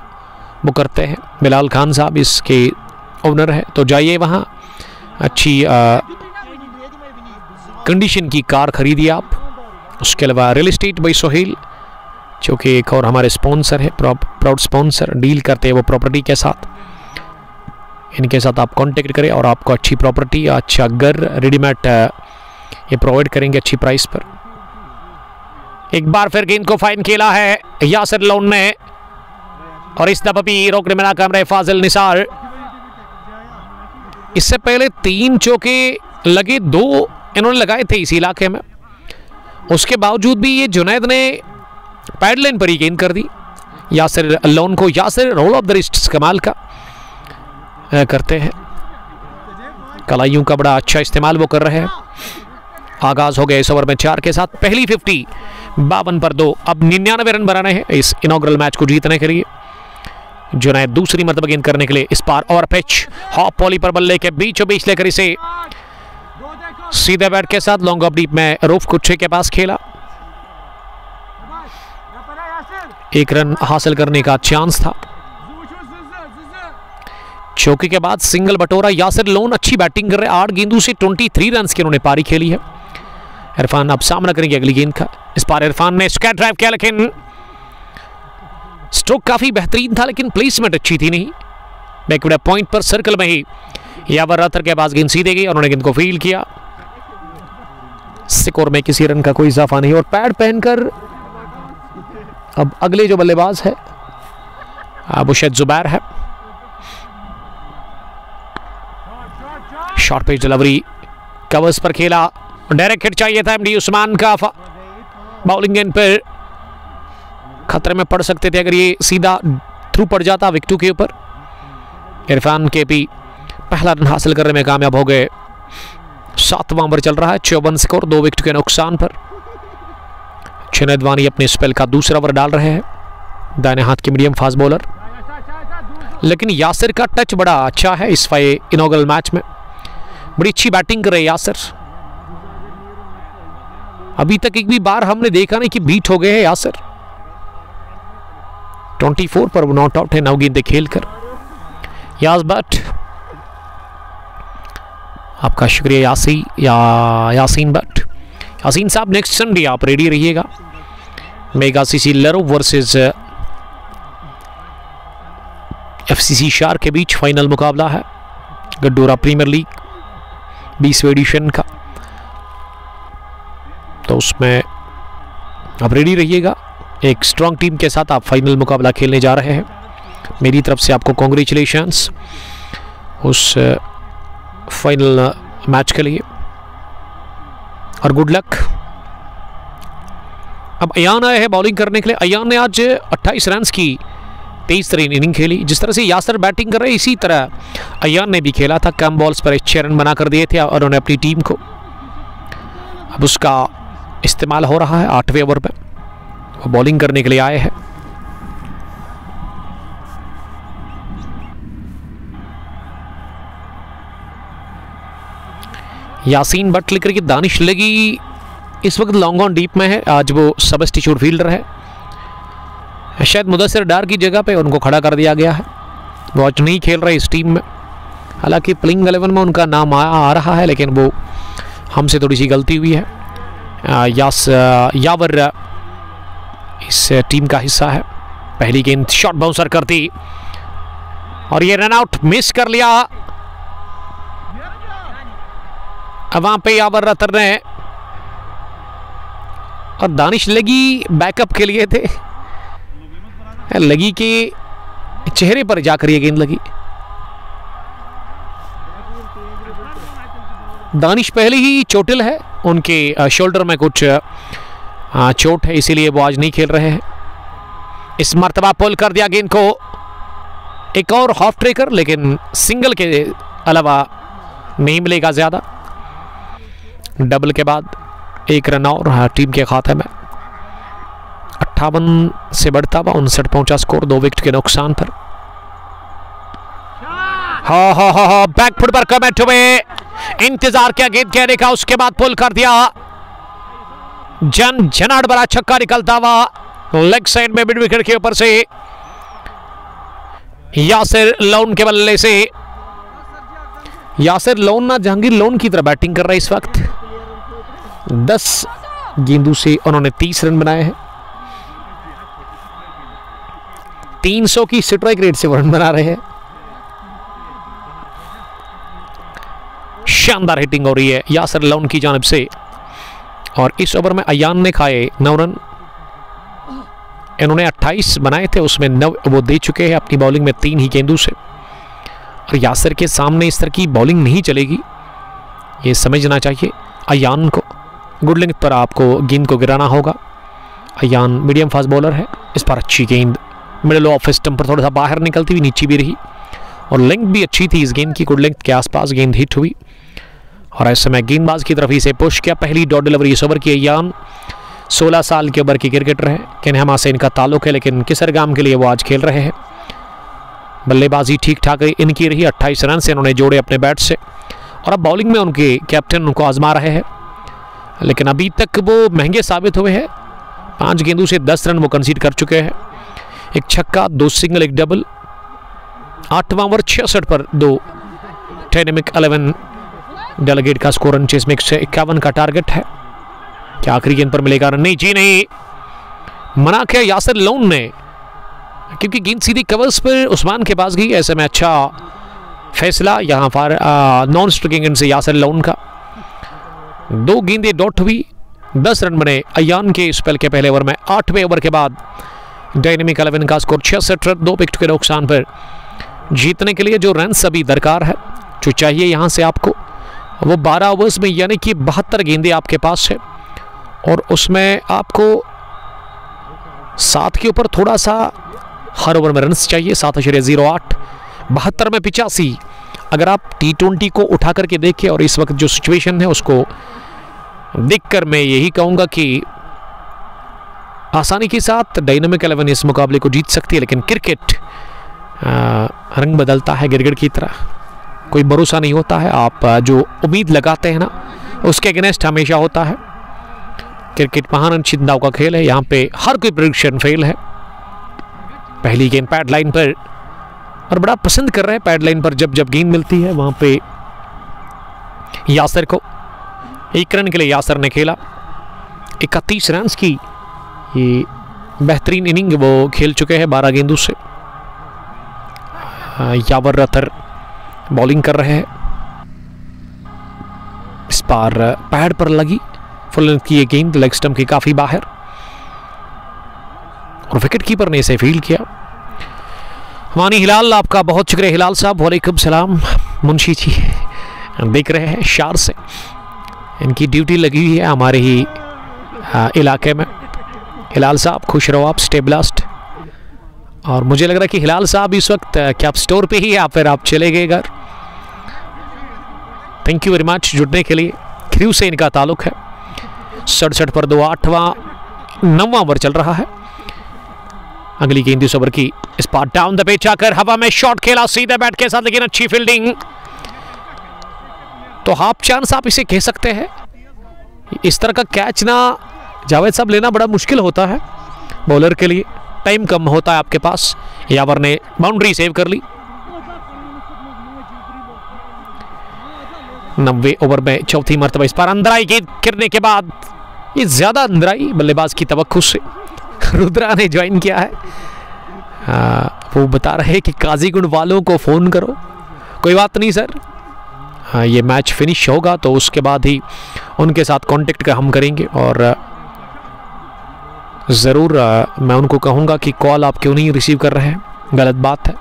वो करते हैं। बिलाल खान साहब इसके ओनर है, तो जाइए वहाँ, अच्छी कंडीशन की कार खरीदिए आप। उसके अलावा रियल एस्टेट बाई सोहेल जो कि एक और हमारे स्पॉन्सर है, प्राउड स्पॉन्सर, डील करते हैं वो प्रॉपर्टी के साथ। इनके साथ आप कांटेक्ट करें और आपको अच्छी प्रॉपर्टी, अच्छा घर रेडीमेड ये प्रोवाइड करेंगे अच्छी प्राइस पर। एक बार फिर गेंद को फाइन खेला है यासिर लोन ने, और इस दफा भी रोकने में नाकाम रहे फाजिल निसार। इससे पहले 3 चौके लगे, 2 इन्होंने लगाए थे इसी इलाके में। उसके बावजूद भी ये जुनैद ने पैडलाइन पर ही गेंद कर दी यासिर लोन को। Yasir roll of the wrist कमाल का करते हैं, कलाइयों का बड़ा अच्छा इस्तेमाल वो कर रहे हैं। आगाज हो गया इस ओवर में 4 के साथ, पहली 50, 52 पर 2। अब 99 रन बनाने हैं इस इनॉग्रल मैच को जीतने के लिए। जुनैद दूसरी मरतबा गेंद करने के लिए इस पार, और पिच हॉप पॉली पर बल्ले के बीचों बीच लेकर इसे सीधे बैट के साथ लॉन्ग ऑफ डीप में रूफ कुच्छे के पास खेला। 1 रन हासिल करने का चांस था। चौके के बाद सिंगल बटोरा यासिर लोन, अच्छी बैटिंग कर रहे हैं। 8 गेंदों से 23 रन की उन्होंने पारी खेली है। इरफान अब सामना करेंगे अगली गेंद का। इस बार इरफान ने स्क्वायर ड्राइव किया, लेकिन स्ट्रोक काफी बेहतरीन था, लेकिन प्लेसमेंट अच्छी थी नहीं। बैकवर्ड पॉइंट पर सर्कल में ही यावर राथर के पास गेंद सीधे गई और उन्होंने गेंद को फील्ड किया। स्कोर में किसी रन का कोई इजाफा नहीं, और पैड पहनकर अब अगले जो बल्लेबाज है बुशैद जुबैर है। शॉर्ट पिच डिलीवरी कवर्स पर खेला, डायरेक्ट हिट चाहिए था एमडी उस्मान का। बाउलिंग एंड पर खतरे में पड़ सकते थे अगर ये सीधा थ्रू पड़ जाता विकेटों के ऊपर। इरफान के भी पहला रन हासिल करने में कामयाब हो गए। 7वां ओवर चल रहा है, 54 स्कोर, 2 विकेट के नुकसान पर। जुनैद वानी अपने स्पेल का दूसरा ओवर डाल रहे हैं, दाहिने हाथ के मीडियम फास्ट बॉलर। लेकिन यासिर का टच बड़ा अच्छा है इस इनॉग्रल मैच में, बड़ी अच्छी बैटिंग कर रहे यासिर। अभी तक एक भी बार हमने देखा नहीं कि बीट हो गए हैं यासिर। 24 पर वो नॉट आउट है 9 गेंदें खेलकर। यास बट आपका शुक्रिया यासीन बट। यासीन साहब नेक्स्ट संडे आप रेडी रहिएगा। मेगा सीसी लरो वर्सेस एफसीसी शार के बीच फाइनल मुकाबला है गड्डोरा प्रीमियर लीग 20वें एडिशन का, तो उसमें आप रेडी रहिएगा। एक स्ट्रॉन्ग टीम के साथ आप फाइनल मुकाबला खेलने जा रहे हैं। मेरी तरफ से आपको कॉन्ग्रेचुलेशंस उस फाइनल मैच के लिए, और गुड लक। अब अयान आए हैं बॉलिंग करने के लिए। अयान ने आज 28 रन की 23 रन इनिंग खेली। जिस तरह से यासिर बैटिंग कर रहे इसी तरह अयान ने भी खेला था। कम बॉल्स पर 6 रन बना कर दिए थे और उन्होंने अपनी टीम को, अब उसका इस्तेमाल हो रहा है 8वें ओवर में। वो बॉलिंग करने के लिए आए हैं। यासीन बट लेकर के दानिश लगी इस वक्त लॉन्ग ऑन डीप में है। आज वो सबस्टिट्यूट फील्डर है, शायद मुदस्सिर डार की जगह पे उनको खड़ा कर दिया गया है। वो आज नहीं खेल रहे इस टीम में, हालांकि प्लेइंग 11 में उनका नाम आ रहा है, लेकिन वो हमसे थोड़ी सी गलती हुई है। यावर इस टीम का हिस्सा है। पहली गेंद शॉट बाउंसर करती और ये रन आउट मिस कर लिया। अब वहां पे यावर रतर ने और दानिश लगी बैकअप के लिए थे। लगी के चेहरे पर जाकर ये गेंद लगी। दानिश पहले ही चोटिल है, उनके शोल्डर में कुछ चोट है, इसीलिए वो आज नहीं खेल रहे हैं। इस मर्तबा पुल कर दिया गेंद को, एक और हाफ ट्रेकर, लेकिन सिंगल के अलावा नहीं मिलेगा ज्यादा। डबल के बाद एक रन और टीम के खाते में। 58 से बढ़ता हुआ 59 पहुंचा स्कोर, 2 विकेट के नुकसान पर। हा बैकफुट पर कमेंट हुए, इंतजार किया गेंद कहने का, उसके बाद पुल कर दिया। झनाट बड़ा छक्का निकलता हुआ लेग साइड में मिड विकेट के ऊपर से यासिर लोन के बल्ले से। यासिर लोन ना जहांगीर लोन की तरह बैटिंग कर रहा है इस वक्त। 10 गेंदों से उन्होंने 30 रन बनाए हैं। 300 की स्ट्राइक रेट से रन बना रहे हैं। शानदार हिटिंग हो रही है यासिर लोन की जानिब से। और इस ओवर में अयान ने खाए 9 रन। इन्होंने 28 बनाए थे, उसमें 9 वो दे चुके हैं अपनी बॉलिंग में 3 ही गेंदों से। और यासिर के सामने इस तरह की बॉलिंग नहीं चलेगी, ये समझना चाहिए अयान को। गुड लेंथ पर आपको गेंद को गिराना होगा। अयान मीडियम फास्ट बॉलर है। इस पर अच्छी गेंद मिडल ऑफ स्टंप पर थोड़ा सा बाहर निकलती हुई नीचे भी रही और लेंथ भी अच्छी थी इस गेंद की। गुड लेंथ के आसपास गेंद हिट हुई और ऐसे में गेंदबाज की तरफ ही से पुश किया। पहली डॉट डिलीवरी इस ओवर की। अयान 16 साल के उम्र की क्रिकेटर है। केन्हमा से इनका ताल्लुक है, लेकिन किसरगाम के लिए वो आज खेल रहे हैं। बल्लेबाजी ठीक ठाक इनकी रही। 28 रन से इन्होंने जोड़े अपने बैट से और अब बॉलिंग में उनके कैप्टन उनको आजमा रहे हैं, लेकिन अभी तक वो महंगे साबित हुए हैं। 5 गेंदों से 10 रन वो कंसीड कर चुके हैं। एक छक्का, 2 सिंगल, 1 डबल। 8वां ओवर 66 पर 2 डायनेमिक 11 डेलीगेट का स्कोर 29 में 151 का टारगेट है। क्या आखिरी गेंद पर मिलेगा रन? नहीं जी नहीं, मना किया यासिर लोन ने, क्योंकि गेंद सीधी कवर्स पर उस्मान के पास गई। ऐसे में अच्छा फैसला यहाँ पर नॉन स्ट्राइकिंग एंड से यासिर लोन का। 2 गेंदें डॉट हुई, 10 रन बने अयान के स्पेल के पहले ओवर में। 8वें ओवर के बाद डायनेमिक 11 का स्कोर 66 रन, 2 विकेट के नुकसान पर। जीतने के लिए जो रन सभी दरकार है, जो चाहिए यहाँ से आपको, वो 12 ओवर्स में, यानी कि 72 गेंदें आपके पास है और उसमें आपको 7 के ऊपर थोड़ा सा हर ओवर में रन्स चाहिए। 7.08, 72 में 85। अगर आप T20 को उठा करके देखें और इस वक्त जो सिचुएशन है उसको देखकर मैं यही कहूँगा कि आसानी के साथ डायनेमिक 11 इस मुकाबले को जीत सकती है, लेकिन क्रिकेट रंग बदलता है गिरगिट की तरह। कोई भरोसा नहीं होता है, आप जो उम्मीद लगाते हैं ना उसके अगेंस्ट हमेशा होता है। क्रिकेट महान अनिश्चितताओं का खेल है, यहाँ पे हर कोई प्रेडिक्शन फेल है। पहली गेंद पैड लाइन पर, और बड़ा पसंद कर रहे हैं पैड लाइन पर जब जब गेंद मिलती है वहाँ पे यासिर को। 1 रन के लिए यासिर ने खेला। 31 रन की ये बेहतरीन इनिंग वो खेल चुके हैं 12 गेंदों से। यावर रथर बॉलिंग कर रहे हैं। इस पार पैड पर लगी फुल लेंथ की ये गेंद लेग स्टंप की काफी बाहर और विकेट कीपर ने इसे फील्ड किया। मानी हिलाल, आपका बहुत शुक्रिया हिलाल साहब। वालेकुम सलाम। मुंशी जी देख रहे हैं शार से, इनकी ड्यूटी लगी हुई है हमारे ही इलाके में। हिलाल साहब खुश रहो, आप स्टे ब्लास्ट। और मुझे लग रहा है कि हिलाल साहब इस वक्त कैप स्टोर पे ही या फिर आप चले गए घर। थैंक यू वेरी मच जुड़ने के लिए। क्रू से इनका ताल्लुक है। 67 पर 2, 9वां ओवर चल रहा है। अगली गेंद इस ओवर की। इस पार डाउन द पिच आकर हवा में शॉट खेला सीधे बैट के साथ, लेकिन अच्छी फील्डिंग। तो हाफ चांस आप इसे कह सकते हैं। इस तरह का कैच ना जावेद साहब लेना बड़ा मुश्किल होता है बॉलर के लिए, टाइम कम होता है आपके पास। यावर ने बाउंड्री सेव कर ली। 90 ओवर में चौथी मर्तबा इस पर अंदर आई गेंद गिरने के बाद, ये ज्यादा अंदर आई बल्लेबाज की तवक्कुल से। रुद्रा ने ज्वाइन किया है। वो बता रहे हैं कि काजीगुंड वालों को फोन करो। कोई बात नहीं सर, ये मैच फिनिश होगा तो उसके बाद ही उनके साथ कांटेक्ट हम करेंगे और ज़रूर मैं उनको कहूँगा कि कॉल आप क्यों नहीं रिसीव कर रहे हैं, गलत बात है।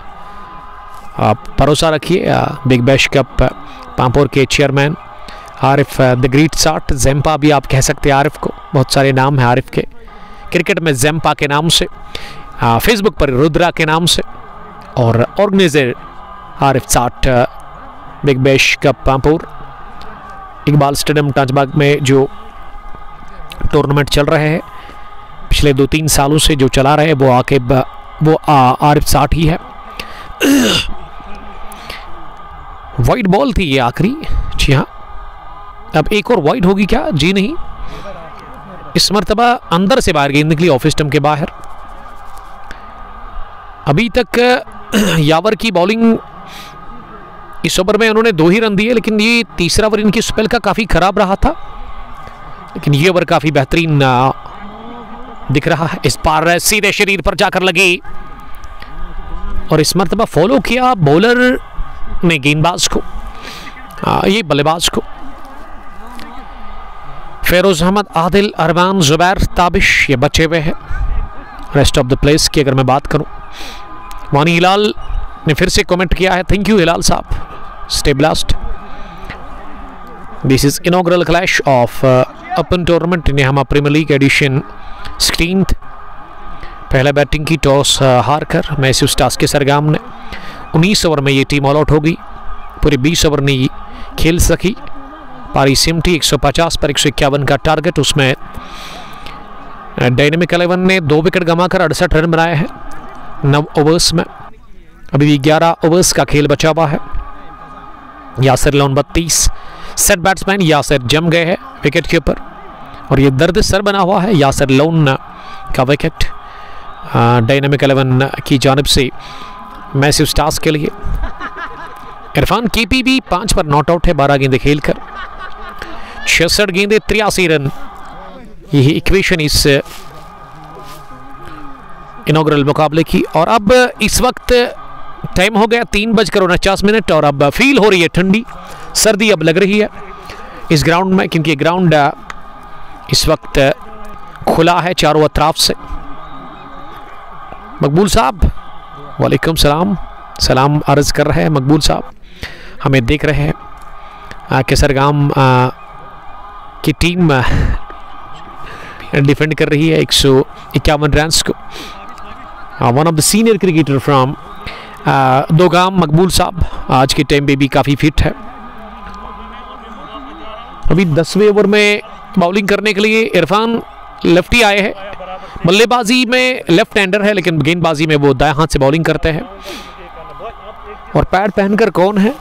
आप भरोसा रखिए। बिग बैश कप पांपोर के चेयरमैन आरिफ द ग्रेट साट, जेम्पा भी आप कह सकते हैं आरिफ को, बहुत सारे नाम हैं आरिफ के क्रिकेट में जेम्पा के नाम से। फेसबुक पर रुद्रा के नाम से, और ऑर्गेनाइजर आरिफ साठ big bash cup Pampore Iqbal stadium टांचबाग में जो टूर्नामेंट चल रहे हैं पिछले 2-3 सालों से जो चला रहे हैं वो आरिफ साठ ही है। वाइड बॉल थी ये आखिरी, जी हाँ। अब एक और वाइड होगी क्या? जी नहीं, इस मर्तबा अंदर से बाहर गेंद निकली, ऑफ स्टंप के बाहर। अभी तक यावर की बॉलिंग इस ओवर में उन्होंने 2 ही रन दिए, लेकिन ये तीसरा ओवर इनकी स्पेल का काफी खराब रहा था, लेकिन ये ओवर काफी बेहतरीन दिख रहा है। इस बार सीधे शरीर पर जाकर लगी और इस मर्तबा फॉलो किया बॉलर ने गेंदबाज को, ये बल्लेबाज को। फेरोज अहमद, आदिल, अरमान, जुबैर, ताबिश ये बचे हुए हैं। रेस्ट ऑफ द प्लेस की अगर मैं बात करूं, वानी हिलाल ने फिर से कमेंट किया है, thank you Hilal Sahab, stay blast. This is inaugural clash of open tournament Nehama premier league edition 16th। पहले बैटिंग की टॉस हारकर मैथ्यू स्टार्स के सरगाम ने 19 ओवर में ये टीम ऑल आउट हो गई, पूरे 20 ओवर नहीं खेल सकी। पारी सिमटी 150 पर 151 का टारगेट, उसमें डायनेमिक 11 ने 2 विकेट गंवाकर 68 रन बनाए हैं 9 ओवर्स में। अभी भी 11 ओवर्स का खेल बचा हुआ है। Yasir loan 32, set batsman Yasir जम गए हैं विकेट के ऊपर, और ये दर्द सर बना हुआ है यासिर लोन का विकेट डायनेमिक 11 की जानिब से मैथ्यू स्टार्स के लिए। इरफान केपी भी 5 पर नॉट आउट है 12 गेंदें खेलकर, 66 गेंदें 83 रन। यही इक्वेशन इस इनॉग्रल मुकाबले की। और अब इस वक्त टाइम हो गया 3:49 और अब फील हो रही है ठंडी, सर्दी अब लग रही है इस ग्राउंड में, क्योंकि ग्राउंड इस वक्त खुला है चारों अतराफ से। मकबूल साहब वालेकुम सलाम, सलाम अर्ज कर रहे हैं मकबूल साहब, हमें देख रहे हैं केसरगाम की टीम डिफेंड कर रही है 151 रन को। One of the senior cricketer from Dogam Maqbool Sahab आज के टाइम पे भी काफ़ी फिट है। अभी 10वें ओवर में बॉलिंग करने के लिए इरफान लेफ्टी आए हैं। बल्लेबाजी में लेफ्ट हैंडर है, लेकिन गेंदबाजी में वो दाएं हाथ से बॉलिंग करते हैं। और पैड पहनकर कौन है?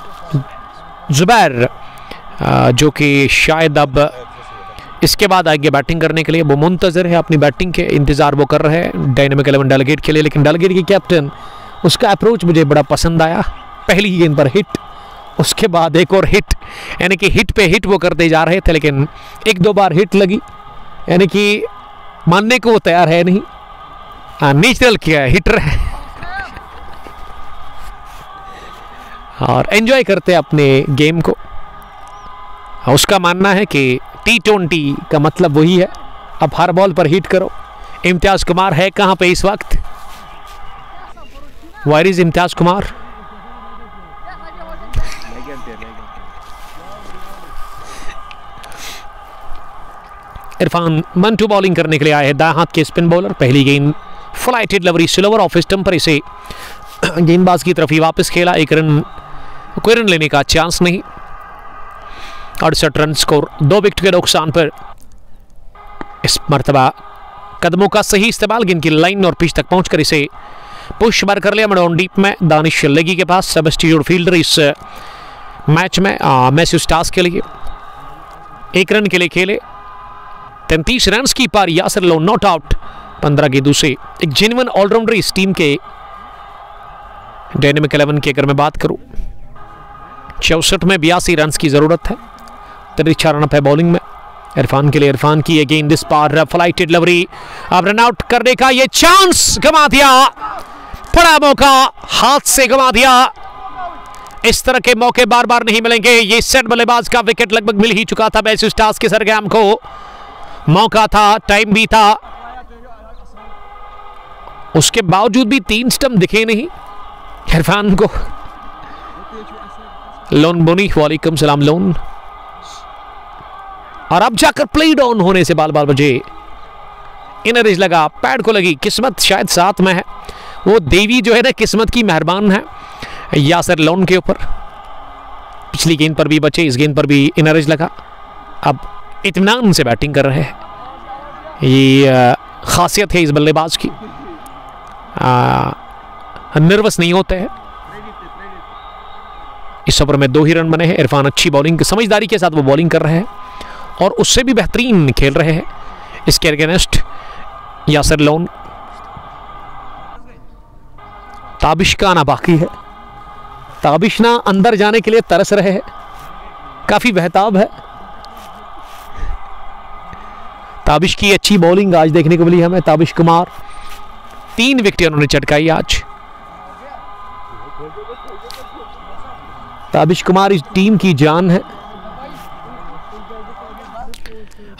जुबैर, जो कि शायद अब इसके बाद आएंगे बैटिंग करने के लिए। वो मुंतजर है, अपनी बैटिंग के इंतजार वो कर रहे हैं डायनेमिक 11 डेलीगेट के लिए। लेकिन डेलीगेट के कैप्टन, उसका अप्रोच मुझे बड़ा पसंद आया। पहली गेंद पर हिट, उसके बाद एक और हिट, यानी कि हिट पे हिट वो करते जा रहे थे, लेकिन 1-2 बार हिट लगी, यानी कि मानने को वो तैयार है नहीं। नेचुरल किया है, हिटर है और एंजॉय करते हैं अपने गेम को। उसका मानना है कि T20 का मतलब वही है, अब हर बॉल पर हिट करो। इम्तियाज कुमार है कहां पे इस वक्त? Where is Imtiaz Kumar? Irfan Mantu bowling करने के लिए आए हैं, दाएं हाथ के स्पिन बॉलर। पहली गेंद फ्लाइटेड लवरी स्लोवर ऑफ स्टंप पर, इसे गेंदबाज की तरफ ही वापस खेला। कोई रन लेने का चांस नहीं। 68 रन स्कोर, 2 विकेट के नुकसान पर। इस मर्तबा कदमों का सही इस्तेमाल, गेंद की लाइन और पिच तक पहुंचकर इसे पुश बार कर लिया मिड डीप में दानिश लेगी के पास। सबस्टिट्यूट फील्डर इस मैच में मैथ्यू स्टार्स के लिए 1 रन के लिए खेले। 33 रन की पारी, यासिर लोन नॉट आउट 15 की दूसरी। एक जेन्युइन ऑलराउंडर इस टीम के डायनेमिक 11 की अगर मैं बात करूं, 64 में 82 रन की जरूरत है। 3 रन है बॉलिंग में इरफान के लिए। इरफान की गेंद दिस पार फ्लाइटेड लवरी, अब रन आउट करने का ये चांस गंवा दिया, बड़ा मौका हाथ से गंवा दिया। इस तरह के मौके बार बार नहीं मिलेंगे। ये सेट बल्लेबाज का विकेट लगभग मिल ही चुका था मैथ्यू स्टार्स के सरगम को, मौका था, टाइम भी था, उसके बावजूद भी 3 स्टंप दिखे नहीं इरफान को। लोन बोनी वालेकुम सलाम लोन। और अब जाकर प्ले डाउन होने से बाल बाल बजे इनर एज लगा, पैड को लगी, किस्मत शायद साथ में है, वो देवी जो है ना किस्मत की मेहरबान है यासर लोन के ऊपर। पिछली गेंद पर भी बचे, इस गेंद पर भी इनर एज लगा। अब इत्मीनान से बैटिंग कर रहे हैं, ये खासियत है इस बल्लेबाज की, नर्वस नहीं होते हैं। इस ओवर में 2 ही रन बने हैं। इरफान अच्छी बॉलिंग, समझदारी के साथ वो बॉलिंग कर रहे हैं और उससे भी बेहतरीन खेल रहे हैं। इसके अगेंस्ट यासर लोन, ताबिश का आना बाकी है। ताबिश ना अंदर जाने के लिए तरस रहे हैं, काफी बेहताब है। ताबिश की अच्छी बॉलिंग आज देखने को मिली हमें। ताबिश कुमार 3 विकेट उन्होंने चटकाई आज। ताबिश कुमार इस टीम की जान है।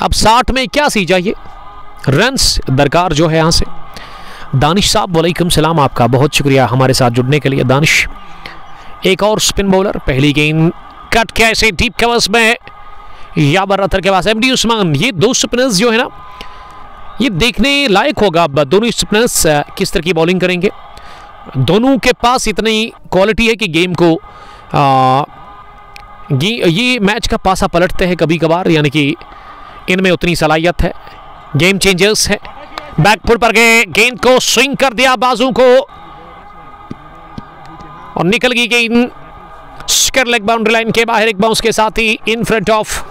अब 60 में 81 चाहिए रन्स दरकार जो है यहां से। दानिश साहब वालेकुम सलाम, आपका बहुत शुक्रिया हमारे साथ जुड़ने के लिए। दानिश एक और स्पिन बॉलर, पहली गेंद कट के ऐसे डीप कवर्स में याबर अतर के पास एमडी उस्मान। ये 2 स्पिनर्स जो है ना, ये देखने लायक होगा अब दोनों स्पिनर्स किस तरह की बॉलिंग करेंगे। दोनों के पास इतनी क्वालिटी है कि गेम को ये मैच का पासा पलटते हैं कभी कभार, यानी कि इनमें उतनी सलाहियत है, गेम चेंजर्स है। बैकफुट पर गए, गेंद को स्विंग कर दिया बाजू को और निकल गई गेंद स्क्वायर लेग बाउंड्री लाइन के बाहर, एक बाउंस के साथ ही इन फ्रंट ऑफ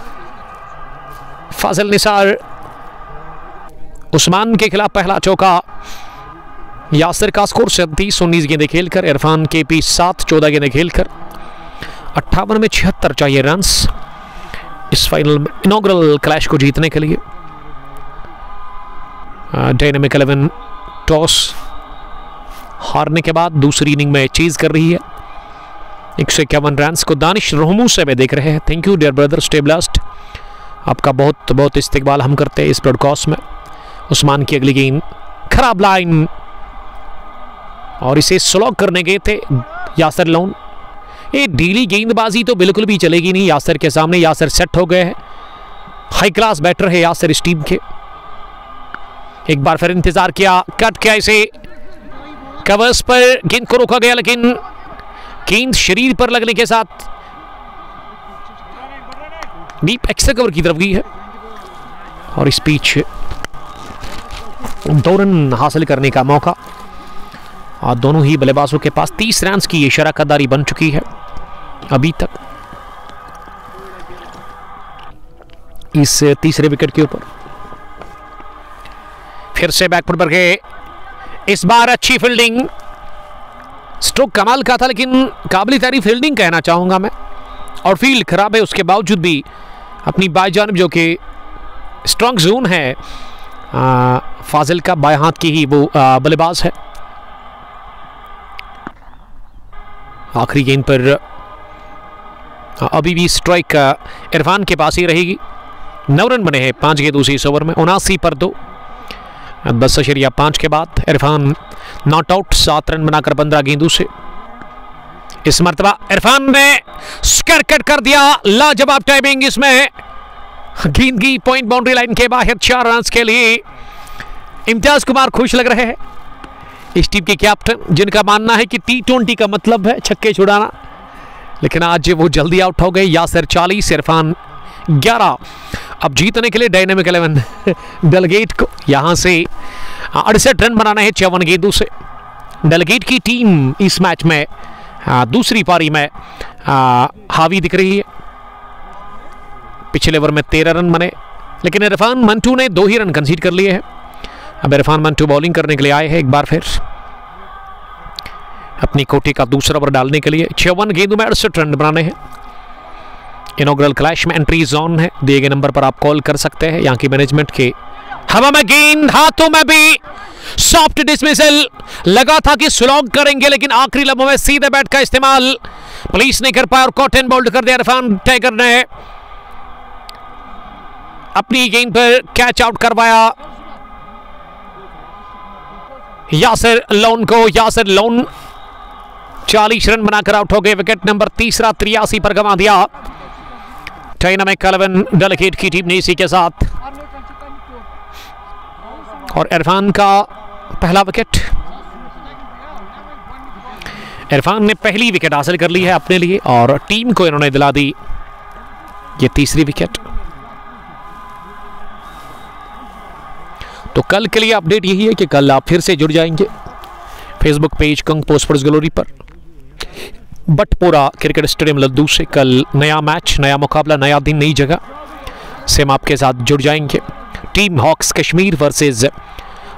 फाजिल निसार। उस्मान के खिलाफ पहला चौका। यासिर का स्कोर 37-19 गेंदें खेलकर, इरफान के पी 7 14 गेंदें खेलकर 58 में 76 चाहिए रन्स इस फाइनल में इनॉग्रल क्लैश को जीतने के लिए। डायनामिक 11 टॉस हारने के बाद दूसरी इनिंग में चेज कर रही है। 151 रन्स को दानिश रोहमू से वे देख रहे हैं। Thank you dear brother stay blessed, आपका बहुत बहुत इस्तेकबाल हम करते हैं इस ब्रॉडकास्ट में। उस्मान की अगली गेंद खराब लाइन और इसे स्लॉग करने गए थे यासर लोन। ये ढीली गेंदबाजी तो बिल्कुल भी चलेगी नहीं यासर के सामने। यासर सेट हो गए हैं, हाई क्लास बैटर है यासर इस टीम के। एक बार फिर इंतजार किया, कट किया, इसे कवर्स पर गेंद को रोका गया, लेकिन गेंद शरीर पर लगने के साथ डीप एक्स्ट्रा कवर की तरफ गई है और इस पिच 2 रन हासिल करने का मौका। और दोनों ही बल्लेबाजों के पास 30 रन की ये शराकतदारी बन चुकी है अभी तक इस तीसरे विकेट के ऊपर। फिर से बैकफुट पर गए, इस बार अच्छी फील्डिंग, स्ट्रोक कमाल का था लेकिन काबिल तारीफ फील्डिंग कहना चाहूंगा मैं। और फील्ड खराब है उसके बावजूद भी अपनी बाएं जानिब जो कि स्ट्रांग जोन है फाजिल का, बाएं हाथ की ही वो बल्लेबाज है। आखिरी गेंद पर अभी भी स्ट्राइक इरफान के पास ही रहेगी। 9 रन बने हैं 5 गेंदों से इस ओवर में, 79 पर 2, 10.5 के बाद इरफान नॉट आउट, 7 रन बनाकर 15 गेंदों से। इस मर्तबा इरफान ने स्क्वायर कट कर दिया, लाजवाब टाइमिंग इसमें। गेंद की पॉइंट बाउंड्री लाइन के बाहर 4 रन के लिए। इम्तियाज कुमार खुश लग रहे हैं, इस टीम के कैप्टन जिनका मानना है कि T20 का मतलब है छक्के छुड़ाना, लेकिन आज वो जल्दी आउट हो गए। यासिर 40, इरफान 11। अब जीतने के लिए डायनामिक 11 डेलगेट को यहां से 68 रन बनाना है 54 गेंदों से। डेलगेट की टीम इस मैच में दूसरी पारी में हावी दिख रही है। पिछले ओवर में 13 रन बने, लेकिन इरफान मंटू ने 2 ही रन कंसीड कर लिए हैं। अब इरफान मंटू बॉलिंग करने के लिए आए हैं एक बार फिर अपनी कोठी का दूसरा ओवर डालने के लिए। 56 गेंदों में 68 रन बनाने हैं। इनॉग्रल क्लैश में एंट्री जोन है, दिए गए नंबर पर आप कॉल कर सकते हैं। यहाँ की मैनेजमेंट के हवा में गेंद, हाथों में भी सॉफ्ट डिसमिसल, लगा था कि स्लॉग करेंगे लेकिन आखिरी लम्हों में सीधे बैट का इस्तेमाल पुलिस नहीं कर पाया और कॉटन बोल्ड कर दिया। इरफान टाइगर ने अपनी गेंद पर कैच आउट करवाया यासिर लोन को। यासिर लोन 40 रन बनाकर आउट हो गए। विकेट नंबर 3 83 पर गंवा दिया। डायनामिक 11 डेलीगेट की टीम ने इसी के साथ और इरफान का पहला विकेट। इरफान ने पहली विकेट हासिल कर ली है अपने लिए और टीम को इन्होंने दिला दी ये तीसरी विकेट। तो कल के लिए अपडेट यही है कि कल आप फिर से जुड़ जाएंगे फेसबुक पेज कंगपो स्पोर्ट्स ग्लोरी पर बटपोरा क्रिकेट स्टेडियम लद्दू से। कल नया मैच, नया मुकाबला, नया दिन, नई जगह से हम आपके साथ जुड़ जाएंगे। Team hawks Kashmir versus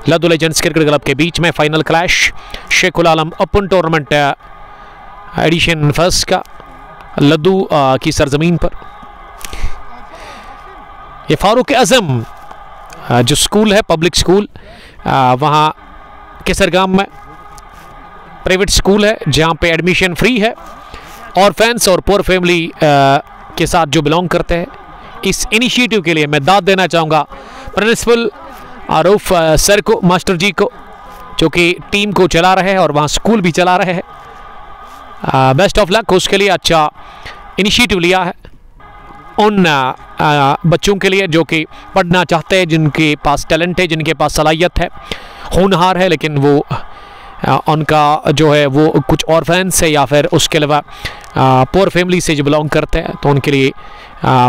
Laddoo legends cricket club के बीच में final clash Sheikhul Alam open tournament edition first का लद्दू की सरजमीन पर। ये फारूक आजम जो स्कूल है, पब्लिक स्कूल, वहाँ केसरगाम में प्राइवेट स्कूल है जहाँ पे एडमिशन फ्री है और फैंस और पुअर फैमिली के साथ जो बिलोंग करते हैं। इस इनिशिएटिव के लिए मैं दाद देना चाहूँगा प्रिंसिपल आरूफ सर को, मास्टर जी को, जो कि टीम को चला रहे हैं और वहाँ स्कूल भी चला रहे हैं। बेस्ट ऑफ लक उसके लिए, अच्छा इनिशिएटिव लिया है उन बच्चों के लिए जो कि पढ़ना चाहते हैं, जिनके पास टैलेंट है, जिनके पास सलाहियत है, होनहार है, लेकिन वो उनका जो है वो कुछ और फैंस से या फिर उसके अलावा पुअर फैमिली से जो बिलोंग करते हैं, तो उनके लिए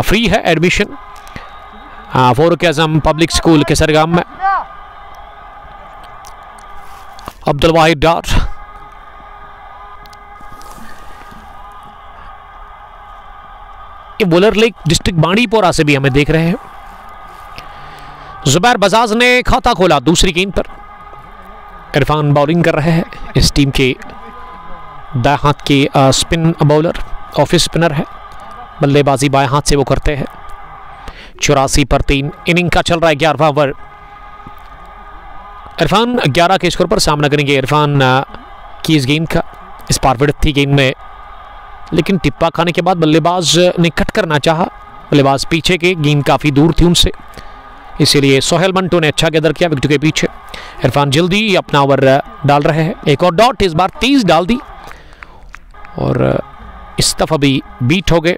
फ्री है एडमिशन फारूक आजम पब्लिक स्कूल केसरगाम में। अब्दुल वाहिद डार, ये बॉलर लेक डिस्ट्रिक्ट बांडीपोरा से भी हमें देख रहे हैं। जुबैर बजाज ने खाता खोला दूसरी गेंद पर। इरफान बॉलिंग कर रहे हैं, इस टीम के दाएं हाथ के स्पिन बॉलर, ऑफ स्पिनर है, बल्लेबाजी बाएं हाथ से वो करते हैं। 84 पर 3 इनिंग का चल रहा है 11वां ओवर। इरफान 11 के स्कोर पर सामना करेंगे। इरफान की इस गेंद का इस पार विड्थ थी गेंद में, लेकिन टिप्पा खाने के बाद बल्लेबाज ने कट करना चाहा। बल्लेबाज पीछे के, गेंद काफ़ी दूर थी उनसे, इसीलिए सोहेल मंटो ने अच्छा गैदर किया विकेट के पीछे। इरफान जल्दी अपना ओवर डाल रहे हैं। एक और डॉट, इस बार 30 डाल दी और इस दफा भी बीट हो गए।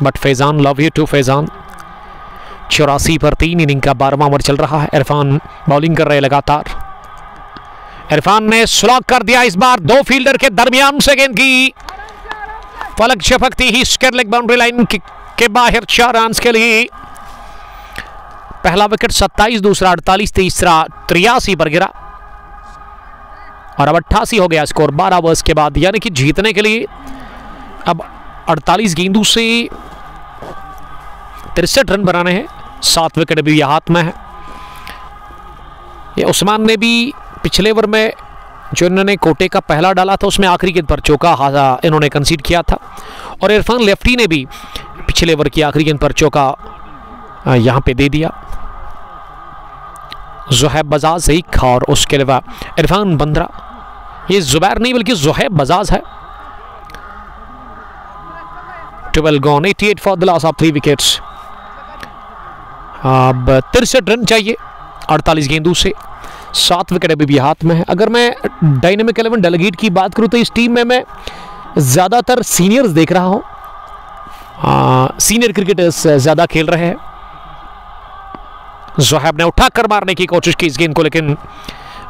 But Faizan, love you too Faizan. 84 पर 3 इनिंग का 12वां ओवर चल रहा है। इरफान बॉलिंग कर रहे हैं लगातार। इरफान ने स्लॉग कर दिया इस बार, 2 फील्डर के दरमियान से गेंद की फलक झपकती ही स्क्वायर लेग बाउंड्री लाइन के बाहर 4 रन के लिए। पहला विकेट 27, दूसरा 48, तीसरा 83 पर गिरा और अब 88 हो गया स्कोर 12 ओवर्स के बाद। यानी कि जीतने के लिए अब 48 गेंदों से 63 रन बनाने हैं। 7 विकेट भी हाथ में है। ये उस्मान ने भी पिछले ओवर में जो इन्होंने कोटे का पहला डाला था उसमें आखिरी गेंद पर चौका इन्होंने कंसीड किया था, और इरफान लेफ्टी ने भी पिछले ओवर की आखिरी गेंद पर चौका यहां पे दे दिया। ज़ुहैब बजाज एक और उसके अलावा इरफान बंद्रा। ये जुबैर नहीं बल्कि ज़ुहैब बजाज है। 12 gone, 88 for the loss of 3 wickets. अब 63 रन चाहिए 48 गेंदों से। 7 विकेट अभी भी हाथ में है। अगर मैं डायनेमिक 11 डेलीगेट की बात करूं तो इस टीम में मैं ज़्यादातर सीनियर्स देख रहा हूं। सीनियर क्रिकेटर्स ज़्यादा खेल रहे हैं। ज़ुहैब ने उठाकर मारने की कोशिश की इस गेंद को, लेकिन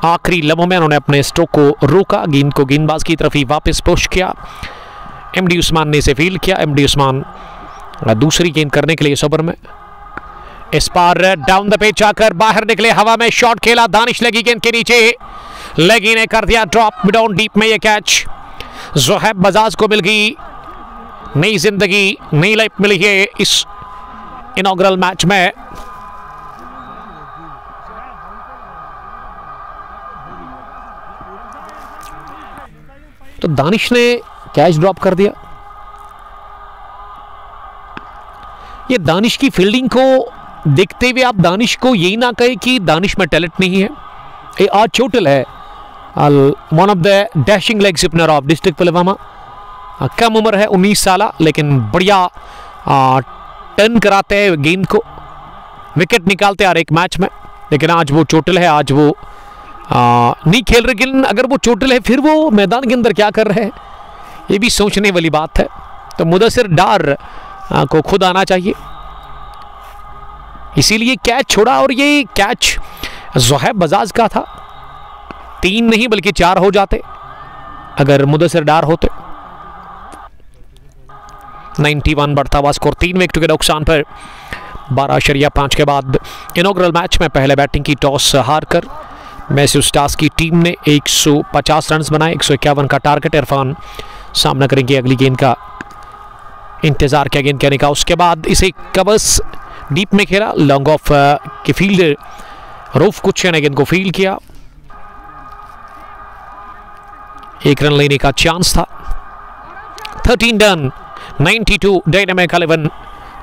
आखिरी लम्हों में उन्होंने अपने स्ट्रोक को रोका। गेंद को गेंदबाज की तरफ ही वापस पुश किया। एमडी उस्मान ने इसे फील्ड किया। एमडी उस्मान दूसरी गेंद करने के लिए इस ओवर में। इस पार डाउन द पिच आकर बाहर निकले, हवा में शॉट खेला, दानिश लगी गेंद के नीचे, लेगी ने कर दिया ड्रॉप डाउन डीप में। यह कैच ज़ुहैब बजाज को मिल गई नई जिंदगी, नई लाइफ मिली है इस इनॉग्रल मैच में। तो दानिश ने कैच ड्रॉप कर दिया। ये दानिश की फील्डिंग को देखते हुए आप दानिश को यही ना कहे कि दानिश में टैलेंट नहीं है। ये आज चोटिल है, one of the dashing leg spinner of district Pulwama. कम उम्र है, 19 साल, लेकिन बढ़िया टर्न कराते हैं गेंद को, विकेट निकालते हैं हर एक मैच में। लेकिन आज वो चोटिल है, आज वो नहीं खेल रहे। लेकिन अगर वो चोटिल है फिर वो मैदान के अंदर क्या कर रहे हैं, ये भी सोचने वाली बात है। तो मुदस्सिर डार को खुद आना चाहिए, इसीलिए कैच छोड़ा। और ये कैच ज़ोहैब बजाज का था, 3 नहीं बल्कि 4 हो जाते अगर मुदस्सिर डार होते। 91 बढ़ता हुआ स्कोर 3 विकेट के नुकसान पर। 12.5 के बाद इनॉग्रल मैच में पहले बैटिंग की टॉस हारकर मैथ्यू स्टार्स की टीम ने 150 रन बनाए। 151 का टारगेट इरफान सामना करेंगे। अगली गेंद का इंतजार किया गेंद कहने का, उसके बाद इसे कवर्स डीप में खेला। लॉन्ग ऑफ की फील्ड रूफ कुछ ने गेंद को फील्ड किया। 1 रन लेने का चांस था। 13 done, 92 dynamic 11।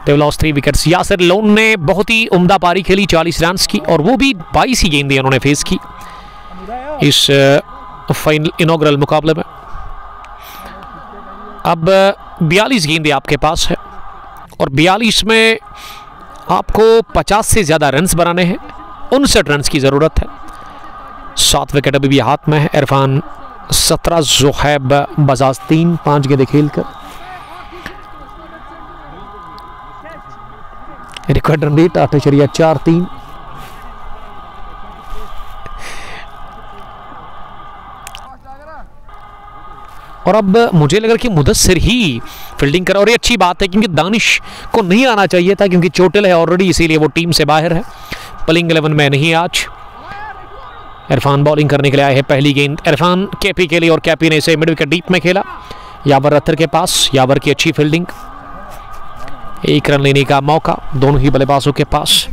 They lost 3 wickets. Yasir loan ने बहुत ही उम्दा पारी खेली 40 रन की, और वो भी 22 ही गेंदें उन्होंने फेस की इस फाइनल इनॉग्रल मुकाबले में। अब 42 गेंदें आपके पास है और 42 में आपको 50 से ज़्यादा रन्स बनाने हैं। 59 रन की ज़रूरत है। 7 विकेट अभी भी हाथ में है। इरफान 17, ज़ोहैब बजाज 3, 5 गेंदें खेलकर। Record run rate 8.43। और अब मुझे लगा कि मुदस्सिर ही फील्डिंग कर, और ये अच्छी बात है क्योंकि दानिश को नहीं आना चाहिए था क्योंकि चोटिल है ऑलरेडी, इसीलिए वो टीम से बाहर है। प्लेइंग 11 में नहीं आज। इरफान बॉलिंग करने के लिए आए हैं। पहली गेंद इरफान केपी के लिए और केपी ने इसे मिड विकेट डीप में खेला। यावर अत्तर के पास, यावर की अच्छी फील्डिंग। 1 रन लेने का मौका दोनों ही बल्लेबाजों के पास।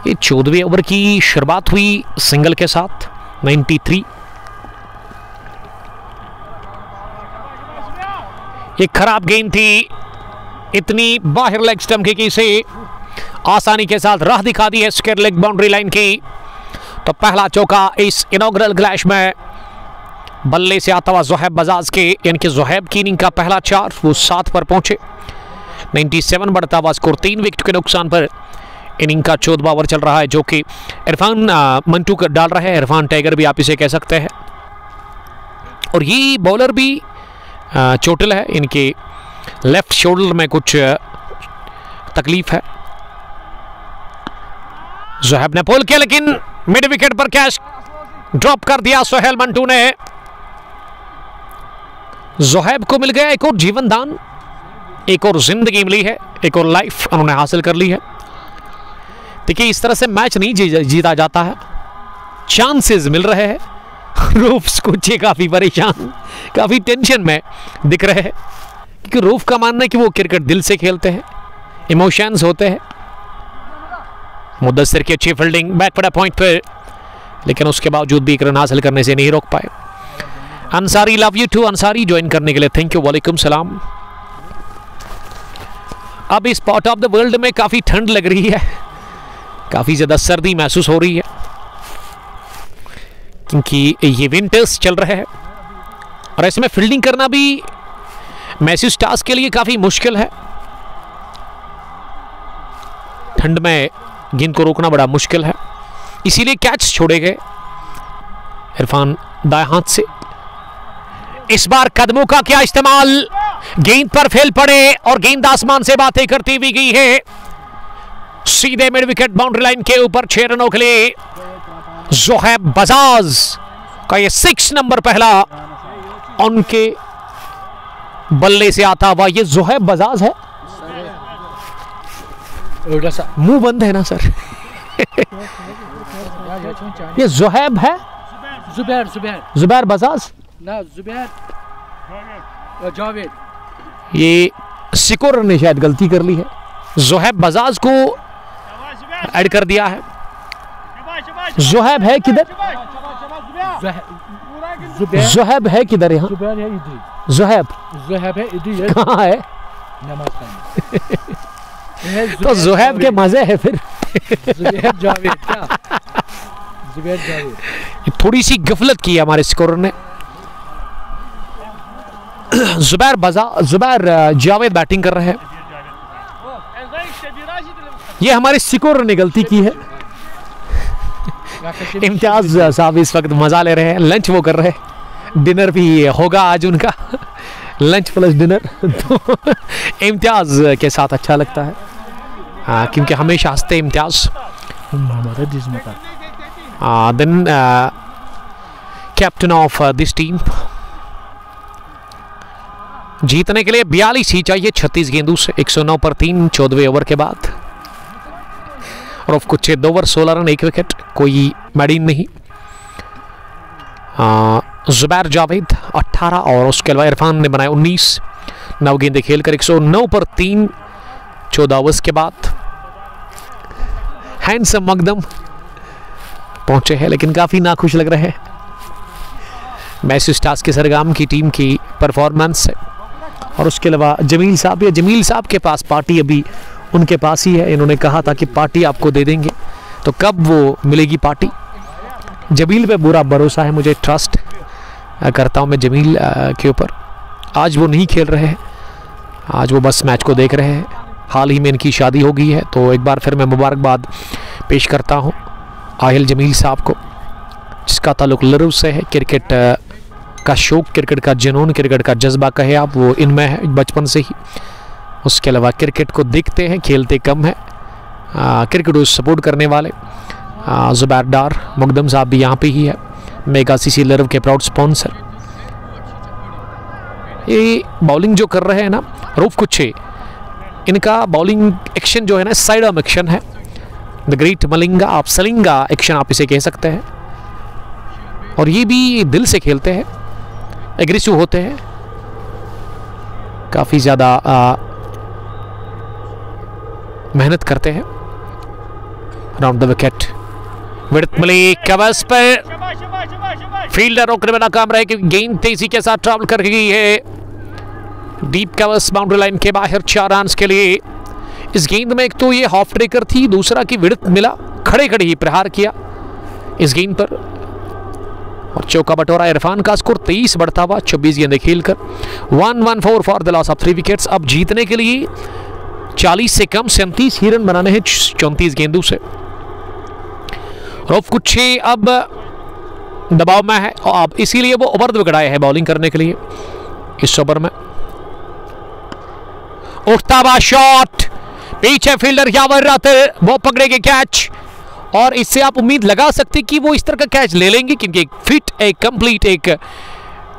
ये 14वें ओवर की शुरुआत हुई सिंगल के साथ। 93। एक खराब गेंद थी, इतनी बाहर लेग स्टंप की इसे आसानी के साथ राह दिखा दी है स्क्वायर लेग बाउंड्री लाइन की। तो पहला चौका इस इनॉग्रल क्लैश में बल्ले से आता हुआ ज़ोहैब बजाज के, यानी कि ज़ोहैब की इनिंग का पहला 4, वो 7 पर पहुंचे। 97 बढ़ता हुआ स्कोर 3 विकेट के नुकसान पर। इनिंग का 14वां ओवर चल रहा है जो कि इरफान मंटू कर डाल रहा है। इरफान टाइगर भी आप इसे कह सकते हैं। और ये बॉलर भी चोटिल है, इनके लेफ्ट शोल्डर में कुछ तकलीफ है। ज़ोहैब ने पुल किया लेकिन मिड विकेट पर कैच ड्रॉप कर दिया सोहेल मंटू ने। ज़ोहैब को मिल गया एक और जीवन दान, एक और जिंदगी मिली है, एक और लाइफ उन्होंने हासिल कर ली है। देखिए इस तरह से मैच नहीं जीता जाता है, चांसेस मिल रहे हैं। रूफ्स कुछ काफी परेशान, काफी टेंशन में दिख रहे हैं क्योंकि रूफ का मानना है कि वो क्रिकेट दिल से खेलते हैं, इमोशंस होते हैं। मुदस्सिर की अच्छी फील्डिंग बैक पड़ा पॉइंट पर, लेकिन उसके बावजूद भी एक रन हासिल करने से नहीं रोक पाए। Ansari love you too Ansari, join करने के लिए थैंक यू, वालेकुम सलाम। अब इस पार्ट ऑफ द वर्ल्ड में काफी ठंड लग रही है, काफी ज्यादा सर्दी महसूस हो रही है क्योंकि ये विंटर्स चल रहे हैं और इसमें फील्डिंग करना भी मैथ्यू स्टार्स के लिए काफी मुश्किल है। ठंड में गेंद को रोकना बड़ा मुश्किल है, इसीलिए कैच छोड़े गए इरफान दाएं हाथ से। इस बार कदमों का क्या इस्तेमाल, गेंद पर फेल पड़े और गेंद आसमान से बातें करती हुई गई है सीधे मिड विकेट बाउंड्री लाइन के ऊपर। 6 रनों के लिए ज़ोहैब बजाज का ये 6 नंबर पहला उनके बल्ले से आता हुआ। ये ज़ोहैब बजाज है, मुंह बंद है ना सर। ये ज़ोहैब है, जुबैर बजाज ना, जुबैर जावेद। ये सिकोर ने शायद गलती कर ली है, ज़ोहैब बजाज को ऐड कर दिया है। ज़ोहैब है किधर, ज़ोहैब है किधर, यहाँ ज़ोहैब है इधर, कहाँ है? तो ज़ोहैब के मजे है फिर। जावेद क्या, जुबैर जावेद। थोड़ी सी गफलत की है हमारे स्कोरर ने। जुबैर जावेद बैटिंग कर रहे हैं। ये हमारे स्कोरर ने गलती की है। इम्तियाज साहब इस वक्त मजा ले रहे हैं, लंच वो कर रहे हैं, डिनर भी होगा आज उनका, लंच प्लस डिनर। तो इम्तियाज के साथ अच्छा लगता है, हाँ, क्योंकि हमेशा हंसते Imtiaz. Muhammad Adiz Mata. Then captain of this team. जीतने के लिए 42 ही चाहिए 36 गेंदों से। 109 पर 3 14वें ओवर के बाद। और कुछ 2 ओवर 16 रन 1 विकेट, कोई मैडिन नहीं। जुबैर जावेद 18 और उसके अलावा इरफान ने बनाए 19। 9 गेंदें खेलकर 109 पर 3 14 ओवर्स के बाद। हैंडसम मकदम पहुंचे हैं लेकिन काफी नाखुश लग रहे हैं मैसी स्टार्स के सरगाम की टीम की परफॉर्मेंस से। और उसके अलावा जमील साहब के पास पार्टी अभी उनके पास ही है। इन्होंने कहा था कि पार्टी आपको दे देंगे, तो कब वो मिलेगी पार्टी? जमील पे पूरा भरोसा है मुझे, ट्रस्ट करता हूं मैं जमील के ऊपर। आज वो नहीं खेल रहे हैं, आज वो बस मैच को देख रहे हैं। हाल ही में इनकी शादी हो गई है, तो एक बार फिर मैं मुबारकबाद पेश करता हूं आहिल जमील साहब को, जिसका ताल्लुक लरू से है। क्रिकेट का शौक, क्रिकेट का जुनून, क्रिकेट का जज्बा कहे आप, वो इनमें है बचपन से ही। उसके अलावा क्रिकेट को देखते हैं, खेलते कम है। क्रिकेट को सपोर्ट करने वाले जुबैर डार मुकदम साहब भी यहाँ पे ही है, मेगा सीसी लर्व के प्राउड स्पॉन्सर। ये बॉलिंग जो कर रहे हैं ना रूफ कुछे, इनका बॉलिंग एक्शन जो है ना साइड आर्म एक्शन है। द ग्रेट मलिंगा, आप सलिंगा एक्शन आप इसे कह सकते हैं। और ये भी दिल से खेलते हैं, एग्रेसिव होते हैं, काफी ज्यादा मेहनत करते हैं। राउंड द विकेट विड़त मिली कवच पर, फील्डर रोकने में नाकाम रहे कि गेंद तेजी के साथ ट्रैवल कर गई है डीप कवच बाउंड्री लाइन के बाहर 4 रन के लिए। इस गेंद में एक तो ये हाफ ट्रेकर थी, दूसरा की विड़त मिला, खड़े खड़े ही प्रहार किया इस गेंद पर और चौका बटोरा। इरफान का स्कोर 23 बढ़ता हुआ 24 गेंदें खेलकर 114 for the loss of 3 wickets. अब जीतने के लिए 40 से कम 37 ही रन बनाने हैं 34 गेंदों से। रऊफ कुच्छे अब दबाव में है और अब इसीलिए वो ओवर द विकेट आए हैं बॉलिंग करने के लिए इस ओवर में। उठता हुआ शॉट, पीछे फील्डर यावर रहते, वो पकड़ेंगे कैच और इससे आप उम्मीद लगा सकते कि वो इस तरह का कैच ले लेंगे, क्योंकि एक फिट, एक कंप्लीट, एक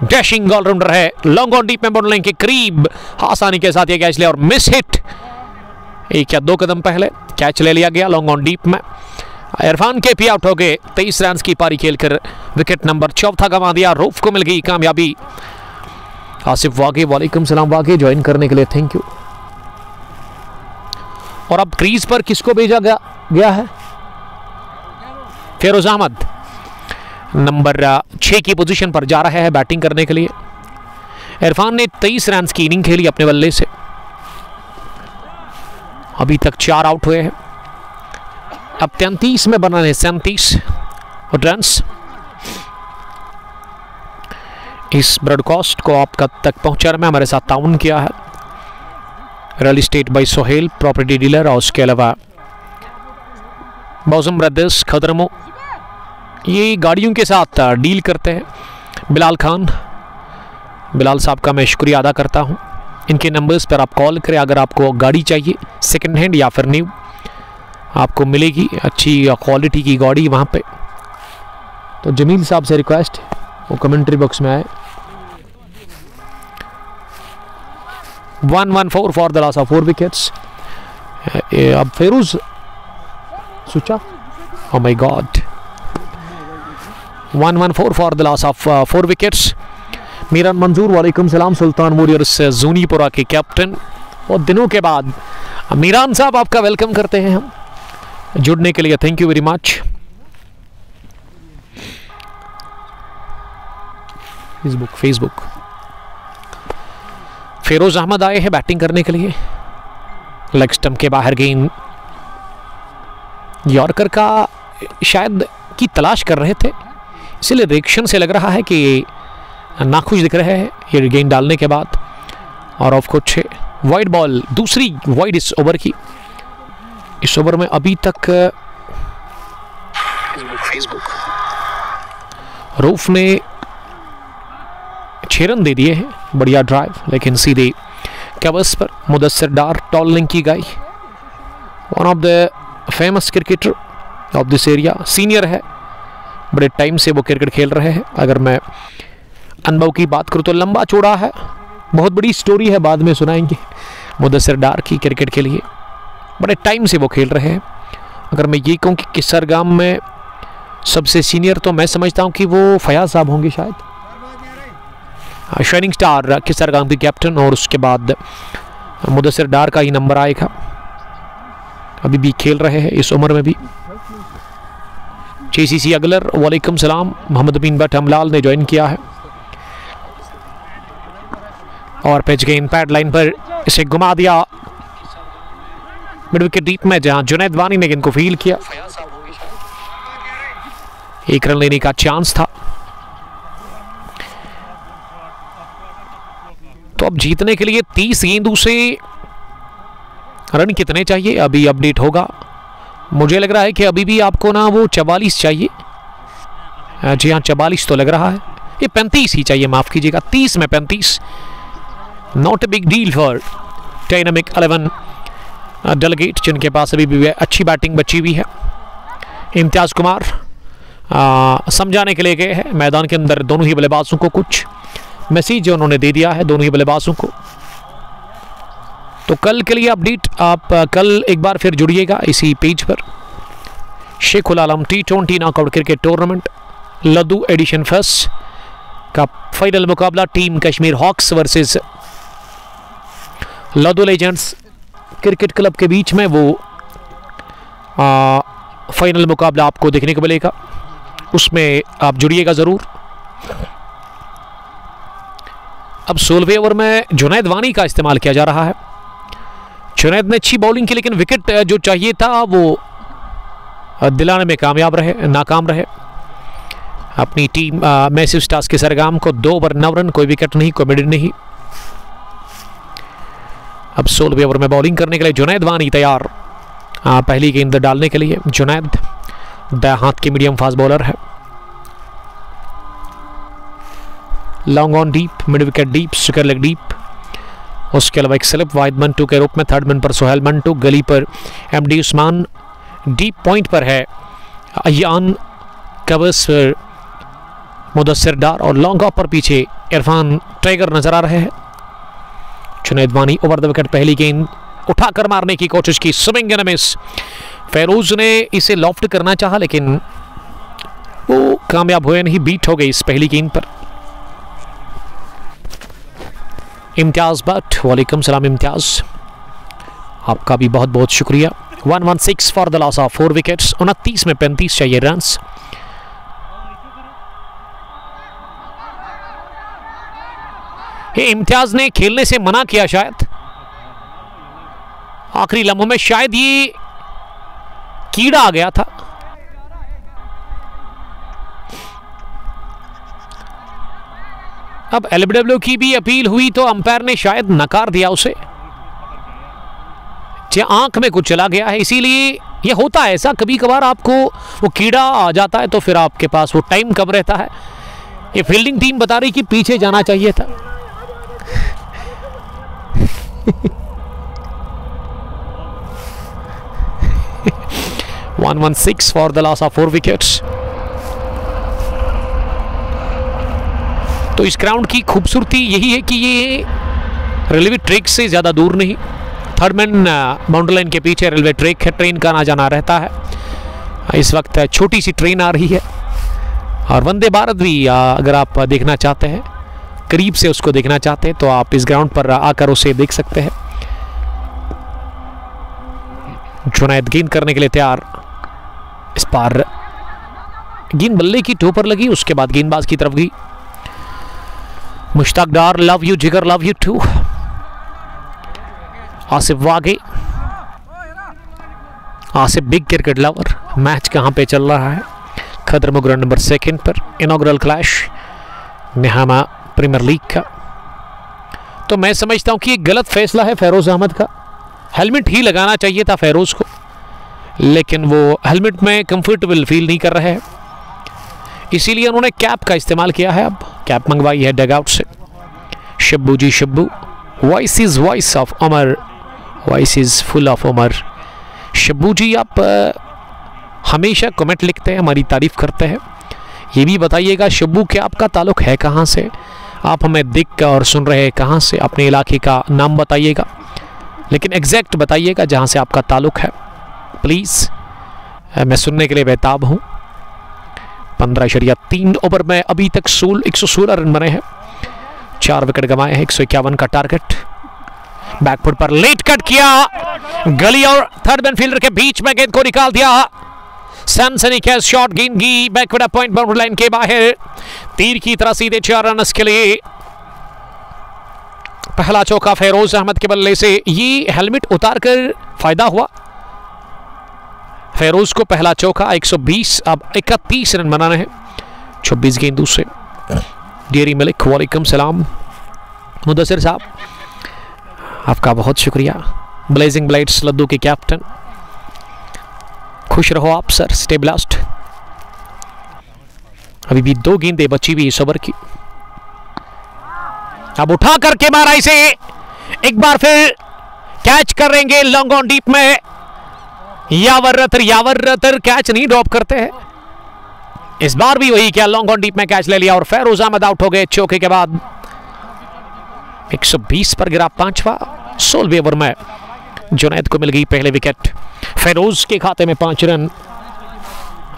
डैशिंग ऑलराउंडर है। लॉन्ग ऑन डीप में बाउंड्री लाइन के करीब आसानी के साथ ये कैच लिया और मिस हिट। एक या 2 कदम पहले कैच ले लिया गया लॉन्ग ऑन डीप में। इरफान के पी आउट हो गए। 23 रन की पारी खेलकर विकेट नंबर 4 गंवा दिया। रूफ को मिल गई कामयाबी। आसिफ वागे, वालेकुम सलाम वागे, ज्वाइन करने के लिए थैंक यू। और अब क्रीज पर किसको भेजा गया है? फेरोज अहमद नंबर 6 की पोजीशन पर जा रहा है बैटिंग करने के लिए। इरफान ने 23 रन की इनिंग खेली अपने बल्ले से, अभी तक 4 आउट हुए हैं। अब 33 में बनाने 37 रन। इस ब्रॉडकास्ट को आप कब तक पहुंचाने में हमारे साथ ताउन किया है real estate by Sohail property dealer और उसके अलावा बॉजम ब्रदर्स खदरमो, ये गाड़ियों के साथ डील करते हैं। बिलाल खान, बिलाल साहब का मैं शुक्रिया अदा करता हूं। इनके नंबर्स पर आप कॉल करें अगर आपको गाड़ी चाहिए सेकंड हैंड या फिर न्यू, आपको मिलेगी अच्छी क्वालिटी की गाड़ी वहाँ पे। तो जमील साहब से रिक्वेस्ट वो कमेंट्री बॉक्स में आए। 114 for the loss of 4 wickets. अब Feroz switch off, oh my god. 114 for the loss of 4 wickets. Meeran Manzoor, वालेकुम सलाम। सुल्तान वॉरियर्स जूनीपुरा के कैप्टन, और दिनों के बाद मीरान साहब आपका वेलकम करते हैं हम जुड़ने के लिए, thank you very much. Facebook Feroz Ahmed आए हैं बैटिंग करने के लिए। लेग स्टंप के बाहर गेंद, यॉर्कर का शायद की तलाश कर रहे थे, इसलिए रिएक्शन से लग रहा है कि नाखुश दिख रहे हैं ये गेंद डालने के बाद। और ऑफ कुछ वाइड बॉल, दूसरी वाइड इस ओवर की। इस ओवर में अभी तक रूफ ने 6 रन दे दिए हैं, बढ़िया ड्राइव, लेकिन सीधे कवर्स पर मुदस्सिर डार टॉल लिंक की गई। One of the famous cricketer of this area, senior है, बड़े टाइम से वो क्रिकेट खेल रहे हैं। अगर मैं अनुभव की बात करूँ तो लंबा चौड़ा है, बहुत बड़ी स्टोरी है, बाद में सुनाएंगे मुदस्सिर डार की क्रिकेट के लिए, बड़े टाइम से वो खेल रहे हैं। अगर मैं ये कहूँ कि किसरगाम में सबसे सीनियर, तो मैं समझता हूँ कि वो फयाज साहब होंगे शायद, शाइनिंग स्टार किसरगाम के कैप्टन, और उसके बाद मुदस्सिर डार का ही नंबर आएगा। अभी भी खेल रहे हैं इस उम्र में भी। JCC अगलर वालेकुम सलाम, मोहम्मद बिन भट्ट हमलाल ने ज्वाइन किया है। और पिच गेंद पैड लाइन पर, इसे घुमा दिया मिड विकेट डीप में, जहां जुनैद वानी ने गेंद को फील किया। एक रन लेने का चांस था। तो अब जीतने के लिए 30 गेंदों से रन कितने चाहिए, अभी अपडेट होगा। मुझे लग रहा है कि अभी भी आपको ना वो 44 चाहिए। जी हाँ, 44 तो लग रहा है, ये 35 ही चाहिए, माफ कीजिएगा, 30 में 35। Not a big deal for dynamic 11 delegate, जिनके पास अभी भी अच्छी बैटिंग बची हुई है। इम्तियाज कुमार समझाने के लिए गए हैं मैदान के अंदर दोनों ही बल्लेबाजों को, कुछ मैसेज उन्होंने दे दिया है दोनों ही बल्लेबाजों को। तो कल के लिए अपडेट आप कल एक बार फिर जुड़िएगा इसी पेज पर। Sheikhul Alam T20 knockout cricket tournament Laddoo edition first का फाइनल मुकाबला team Kashmir hawks versus Laddoo legends cricket club के बीच में, वो फाइनल मुकाबला आपको देखने को मिलेगा, उसमें आप जुड़िएगा ज़रूर। अब 16वें ओवर में जुनैद वानी का इस्तेमाल किया जा रहा है। जुनैद ने अच्छी बॉलिंग की, लेकिन विकेट जो चाहिए था वो दिलाने में नाकाम रहे। अपनी टीम मैसिव स्टार्स के सरगाम को 2 ओवर 9 रन, कोई विकेट नहीं, कोई मिड नहीं। अब 16वें ओवर में बॉलिंग करने के लिए जुनैद वानी तैयार, पहली गेंद डालने के लिए। जुनैद दाएं हाथ की मीडियम फास्ट बॉलर है। Long on deep, mid wicket deep, square leg deep. उसके अलावा एक स्लिप वाहिद मंटू के रूप में, थर्ड मैन पर सोहेल मंटू, गली पर MD उस्मान, डीप पॉइंट पर है अयान, कवर्स पर मुदस्सिर डार, और लॉन्ग ऑफ पर पीछे इरफान टाइगर नजर आ रहे हैं। जुनैद वानी ओवर द विकेट, पहली गेंद उठाकर मारने की कोशिश की, स्विंग एंड मिस। फेरोज ने इसे लॉफ्ट करना चाहा, लेकिन वो कामयाब हुए नहीं, बीट हो गई इस पहली गेंद पर। इम्तियाज भट्ट वालेकुम सलाम इम्तियाज, आपका भी बहुत बहुत शुक्रिया। 116 for the loss of 4 wickets, 29 में 35 चाहिए रन्स। इम्तियाज ने खेलने से मना किया शायद आखिरी लम्हों में, शायद ये कीड़ा आ गया था। अब LBW की भी अपील हुई तो अंपायर ने शायद नकार दिया उसे, आंख में कुछ चला गया है, इसीलिए ये होता है ऐसा। कभी कभार आपको वो कीड़ा आ जाता है तो फिर आपके पास वो टाइम कम रहता है। ये फील्डिंग टीम बता रही कि पीछे जाना चाहिए था। One 116 for the loss of 4 wickets. तो इस ग्राउंड की खूबसूरती यही है कि ये रेलवे ट्रैक से ज़्यादा दूर नहीं, थर्ड मैन बाउंड्री लाइन के पीछे रेलवे ट्रैक है, ट्रेन का आना जाना रहता है। इस वक्त छोटी सी ट्रेन आ रही है, और वंदे भारत भी अगर आप देखना चाहते हैं, करीब से उसको देखना चाहते हैं, तो आप इस ग्राउंड पर आकर उसे देख सकते हैं। जुनैद गेंद करने के लिए तैयार, इस पार गेंद बल्ले की टो पर लगी, उसके बाद गेंदबाज की तरफ गई। मुश्ताक डार, लव यू जिगर, love you too. Asif Wagay, Asif big cricket lover. Match कहां पे चल रहा है? खदर मुगरा नंबर 2 पर, इनॉग्रल क्लैश निहामा प्रीमियर लीग का। तो मैं समझता हूं कि ये गलत फैसला है फेरोज अहमद का। हेलमेट ही लगाना चाहिए था फेरोज को, लेकिन वो हेलमेट में कंफर्टेबल फील नहीं कर रहे हैं, इसीलिए उन्होंने कैप का इस्तेमाल किया है। अब कैप मंगवाई है डगआउट से। Shabbu ji Shabbu, voice is voice of Amar, voice is full of Amar. Shabbu ji आप हमेशा कमेंट लिखते हैं, हमारी तारीफ करते हैं। ये भी बताइएगा शब्बू कि आपका ताल्लुक़ है कहाँ से, आप हमें दिख और सुन रहे हैं कहाँ से, अपने इलाके का नाम बताइएगा, लेकिन एग्जैक्ट बताइएगा जहाँ से आपका ताल्लुक़ है प्लीज़। मैं सुनने के लिए बेताब हूँ। 15.3 ओवर में अभी तक 116 रन बने हैं, 4 विकेट गंवाए हैं, 151 का टारगेट। बैकफुट पर लेट कट किया, गली और थर्ड मैन फील्डर के बीच में गेंद को निकाल दिया। सनसनी कैच शॉट, गेंद की बैकवर्ड पॉइंट बाउंड्री लाइन के बाहर, तीर की तरह सीधे 4 रन के लिए। पहला चौका फेरोज अहमद के बल्ले से। ये हेलमेट उतार कर फायदा हुआ फेरोज को, पहला चौका 120, अब 31 रन बनाने हैं 26 गेंदों से। डेरी मलिक, वालेकुम सलाम। मुदस्सिर साहब आपका बहुत शुक्रिया। ब्लेजिंग ब्लाइट्स लद्दू के कैप्टन, खुश रहो आप सर। Stay blast. अभी भी 2 गेंदें बची हुई इस ओवर की। अब उठा करके मारा इसे, एक बार फिर कैच करेंगे लॉन्ग ऑन डीप में। यावर रतर कैच नहीं ड्रॉप करते हैं, इस बार भी वही क्या, लॉन्ग ऑन डीप में कैच ले लिया और फेरोज अहमद आउट हो गए चौके के बाद। 120 पर गिरा 5वां। 16वें ओवर में जुनैद को मिल गई पहले विकेट। फेरोज के खाते में 5 रन,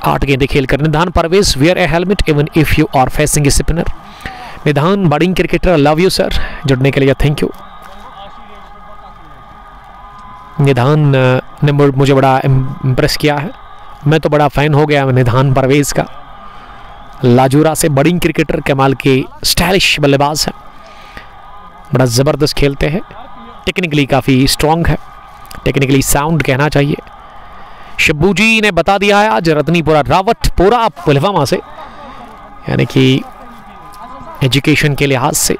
8 गेंदें खेलकर। Nidhan Parvez, wear a helmet even if you are facing a spinner. Nidhan bowling cricketer, love you sir, जुड़ने के लिए थैंक यू। निधान ने मुझे बड़ा इम्प्रेस किया है, मैं तो बड़ा फैन हो गया निधान परवेज का। लाजूरा से बॉलिंग क्रिकेटर, कमाल के स्टाइलिश बल्लेबाज है, बड़ा ज़बरदस्त खेलते हैं, टेक्निकली काफ़ी स्ट्रॉन्ग है, टेक्निकली साउंड कहना चाहिए। शब्बू जी ने बता दिया है आज रतनीपुरा रावतपुरा पुलवामा से, यानी कि एजुकेशन के लिहाज से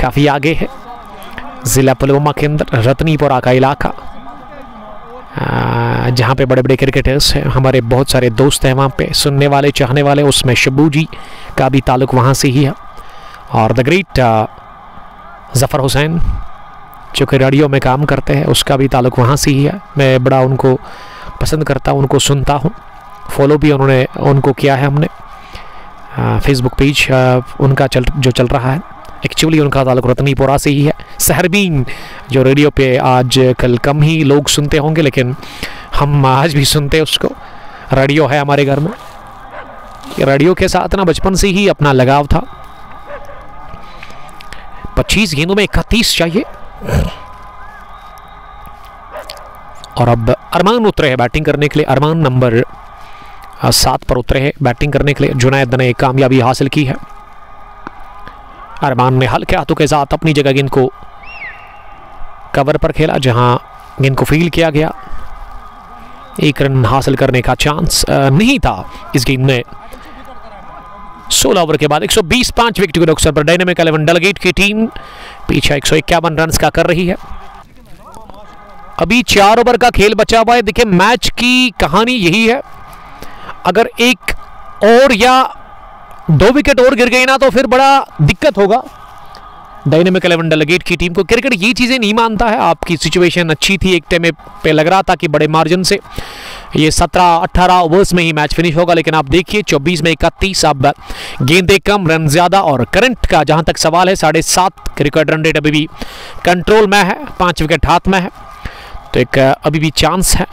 काफ़ी आगे है। ज़िला पुलवामा के अंदर रतनीपुरा का इलाका, जहाँ पे बड़े बड़े क्रिकेटर्स हैं, हमारे बहुत सारे दोस्त हैं वहाँ पे, सुनने वाले चाहने वाले, उसमें शब्बू जी का भी ताल्लुक़ वहाँ से ही है। और द ग्रेट ज़फ़र हुसैन जो कि रेडियो में काम करते हैं, उसका भी ताल्लुक़ वहाँ से ही है। मैं बड़ा उनको पसंद करता हूँ, उनको सुनता हूँ, फॉलो भी उनको किया है हमने। फेसबुक पेज उनका जो चल रहा है, एक्चुअली उनका ताल्लुक़ रतनीपुरा से ही है। सहरबीन जो रेडियो पे आज कल कम ही लोग सुनते होंगे, लेकिन हम आज भी सुनते हैं उसको। रेडियो है हमारे घर में, रेडियो के साथ ना बचपन से ही अपना लगाव था। 25 गेंदों में 31 चाहिए। और अब अरमान उतरे हैं बैटिंग करने के लिए। अरमान नंबर 7 पर उतरे हैं बैटिंग करने के लिए। जुनैद ने कामयाबी हासिल की है। अरमान ने हल्के हाथों के साथ अपनी जगह गेंद को कवर पर खेला, जहां गेंद को फील्ड किया गया। 1 रन हासिल करने का चांस नहीं था इस गेंद में। 16 ओवर के बाद 120, 5 विकेट के नुकसान पर डायनामिक 11 डेलीगेट की टीम पीछा 151 रन का कर रही है। अभी 4 ओवर का खेल बचा हुआ है। देखिए मैच की कहानी यही है, अगर एक और या 2 विकेट और गिर गई ना तो फिर बड़ा दिक्कत होगा डायनामिक 11 डेलीगेट की टीम को। क्रिकेट ये चीज़ें नहीं मानता है। आपकी सिचुएशन अच्छी थी, एक टाइम पे लग रहा था कि बड़े मार्जिन से ये 17-18 ओवर्स में ही मैच फिनिश होगा, लेकिन आप देखिए 24 में 31, अब गेंदें कम रन ज़्यादा। और करंट का जहां तक सवाल है 7.5 रिकॉर्ड रन रेट अभी भी कंट्रोल में है, 5 विकेट हाथ में है, तो एक अभी भी चांस है,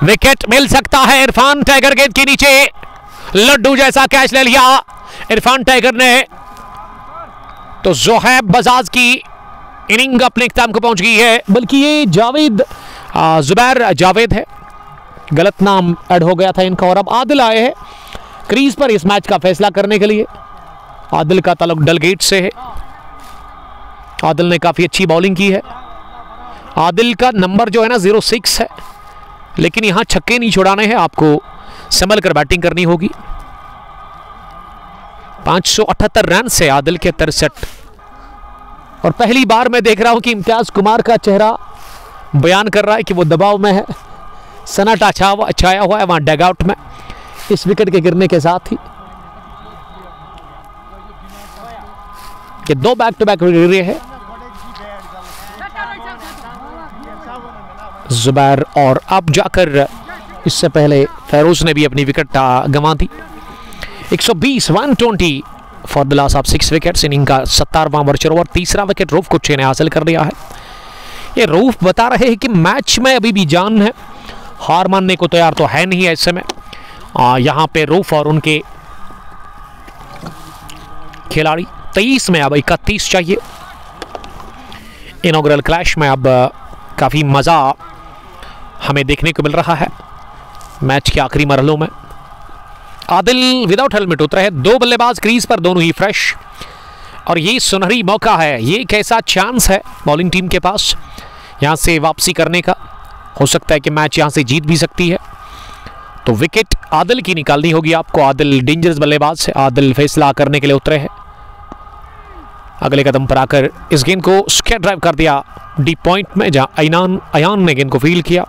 विकेट मिल सकता है। इरफान टाइगर गेंद के नीचे लड्डू जैसा कैच ले लिया इरफान टाइगर ने, तो जोहैब बजाज की इनिंग अपने इख्तिताम को पहुंच गई है। बल्कि ये जावेद जुबैर जावेद है, गलत नाम ऐड हो गया था इनका। और अब आदिल आए हैं क्रीज पर इस मैच का फैसला करने के लिए। आदिल का ताल्लुक डेलीगेट से है। आदिल ने काफ़ी अच्छी बॉलिंग की है। आदिल का नंबर जो है ना 06 है, लेकिन यहाँ छक्के नहीं छुड़ाने हैं, आपको संभल कर बैटिंग करनी होगी। 578 रन से आदिल के 63। और पहली बार मैं देख रहा हूं कि इम्तियाज कुमार का चेहरा बयान कर रहा है कि वो दबाव में है। सन्नाटा छाया हुआ है वहां डगआउट में इस विकेट के गिरने के साथ ही। कि 2 बैक टू बैक गिर रहे हैं जुबैर, और अब जाकर इससे पहले फेरोज ने भी अपनी विकेट गंवा दी। 120 120 for the loss of 6 wickets. Inning का 17वां वर्चर ओवर, तीसरा विकेट रूफ कुच्छे ने हासिल कर लिया है। ये रूफ बता रहे हैं कि मैच में अभी भी जान है, हार मानने को तैयार तो है नहीं ऐसे में। यहाँ पे रूफ और उनके खिलाड़ी 23 में अब 31 चाहिए। इनॉग्रल क्लैश में अब काफ़ी मज़ा हमें देखने को मिल रहा है मैच के आखिरी मरहलों में। आदिल विदाउट हेलमेट उतरे हैं, 2 बल्लेबाज क्रीज पर, दोनों ही फ्रेश, और ये सुनहरी मौका है, ये एक ऐसा चांस है बॉलिंग टीम के पास यहाँ से वापसी करने का। हो सकता है कि मैच यहाँ से जीत भी सकती है। तो विकेट आदिल की निकालनी होगी आपको। आदिल डेंजरस बल्लेबाज है, आदिल फैसला करने के लिए उतरे हैं। अगले कदम पर आकर इस गेंद को स्क्वायर ड्राइव कर दिया डीप पॉइंट में, जहां अयान ने गेंद को फील्ड किया।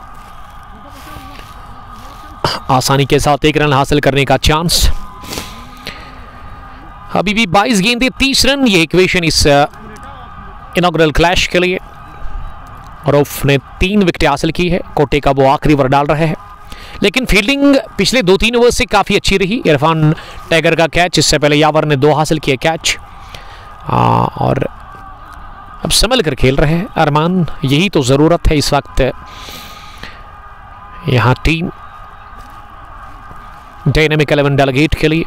आसानी के साथ 1 रन हासिल करने का चांस। अभी भी 22 गेंदें 30 रन, ये इक्वेशन इस इनॉग्रल क्लैश के लिए। रऊफ ने 3 विकेट हासिल की है, कोटे का वो आखिरी ओवर डाल रहे हैं, लेकिन फील्डिंग पिछले 2-3 ओवर से काफ़ी अच्छी रही। इरफान टाइगर का कैच, इससे पहले यावर ने 2 हासिल किए कैच, और अब संभल कर खेल रहे हैं अरमान, यही तो ज़रूरत है इस वक्त। यहाँ टीम डायनामिक 11 डेलीगेट के लिए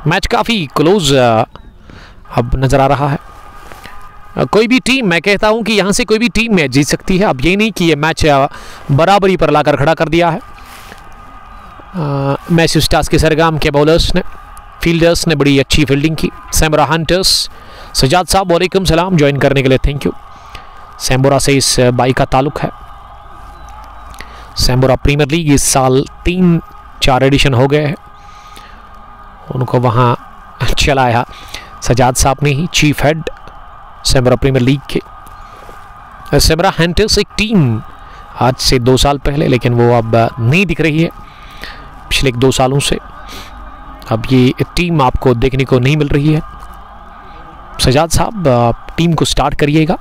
मैच काफ़ी क्लोज अब नज़र आ रहा है। कोई भी टीम, मैं कहता हूं कि यहां से कोई भी टीम मैच जीत सकती है। अब ये नहीं कि ये मैच बराबरी पर लाकर खड़ा कर दिया है। मैच स्टार्स के सरगम के बॉलर्स ने, फील्डर्स ने बड़ी अच्छी फील्डिंग की। सैम्बोरा हंटर्स, सजाद साहब वालेकुम सलाम, ज्वाइन करने के लिए थैंक यू। सैम्बोरा से इस बाई का ताल्लुक है। सैम्बोरा प्रीमियर लीग इस साल 3-4 एडिशन हो गए हैं, उनको वहाँ चलाया सजाद साहब ने ही, चीफ हेड सैम्बोरा प्रीमियर लीग के। सैम्बोरा हंटर्स एक टीम आज से 2 साल पहले, लेकिन वो अब नहीं दिख रही है पिछले 2 सालों से। अब ये टीम आपको देखने को नहीं मिल रही है। सजाद साहब टीम को स्टार्ट करिएगा।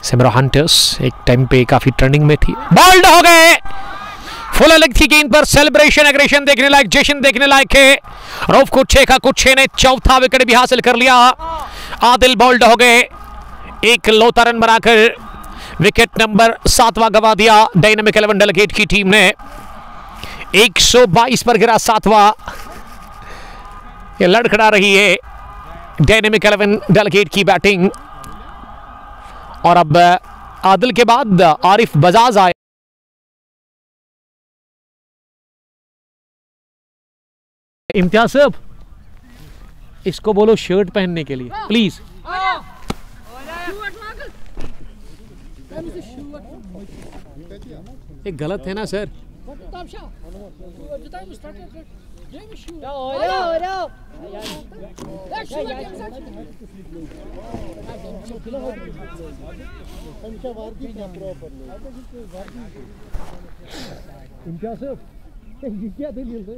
सैम्बोरा हंटर्स एक टाइम पे काफी ट्रेंडिंग में थी। बॉल्ड हो गए, फुल लेग की गेंद पर सेलिब्रेशन, एग्रेशन देखने लायक, जश्न देखने लायक है। रऊफ कुच्छे का, कुच्छे ने 4था विकेट भी हासिल कर लिया। आदिल बॉल्ड हो गए, एक लौता रन बनाकर विकेट नंबर 7वां गवा दिया डायनामिक 11 डेलीगेट की टीम ने। 122 पर गिरा 7वां। ये लड़खड़ा रही है डायनामिक 11 डेलीगेट की बैटिंग, और अब आदिल के बाद आरिफ बजाज आए। इम्तियाज साहब, इसको बोलो शर्ट पहनने के लिए प्लीज। ये गलत है ना सर? इम्तियाज साहब, ये क्या दलील है?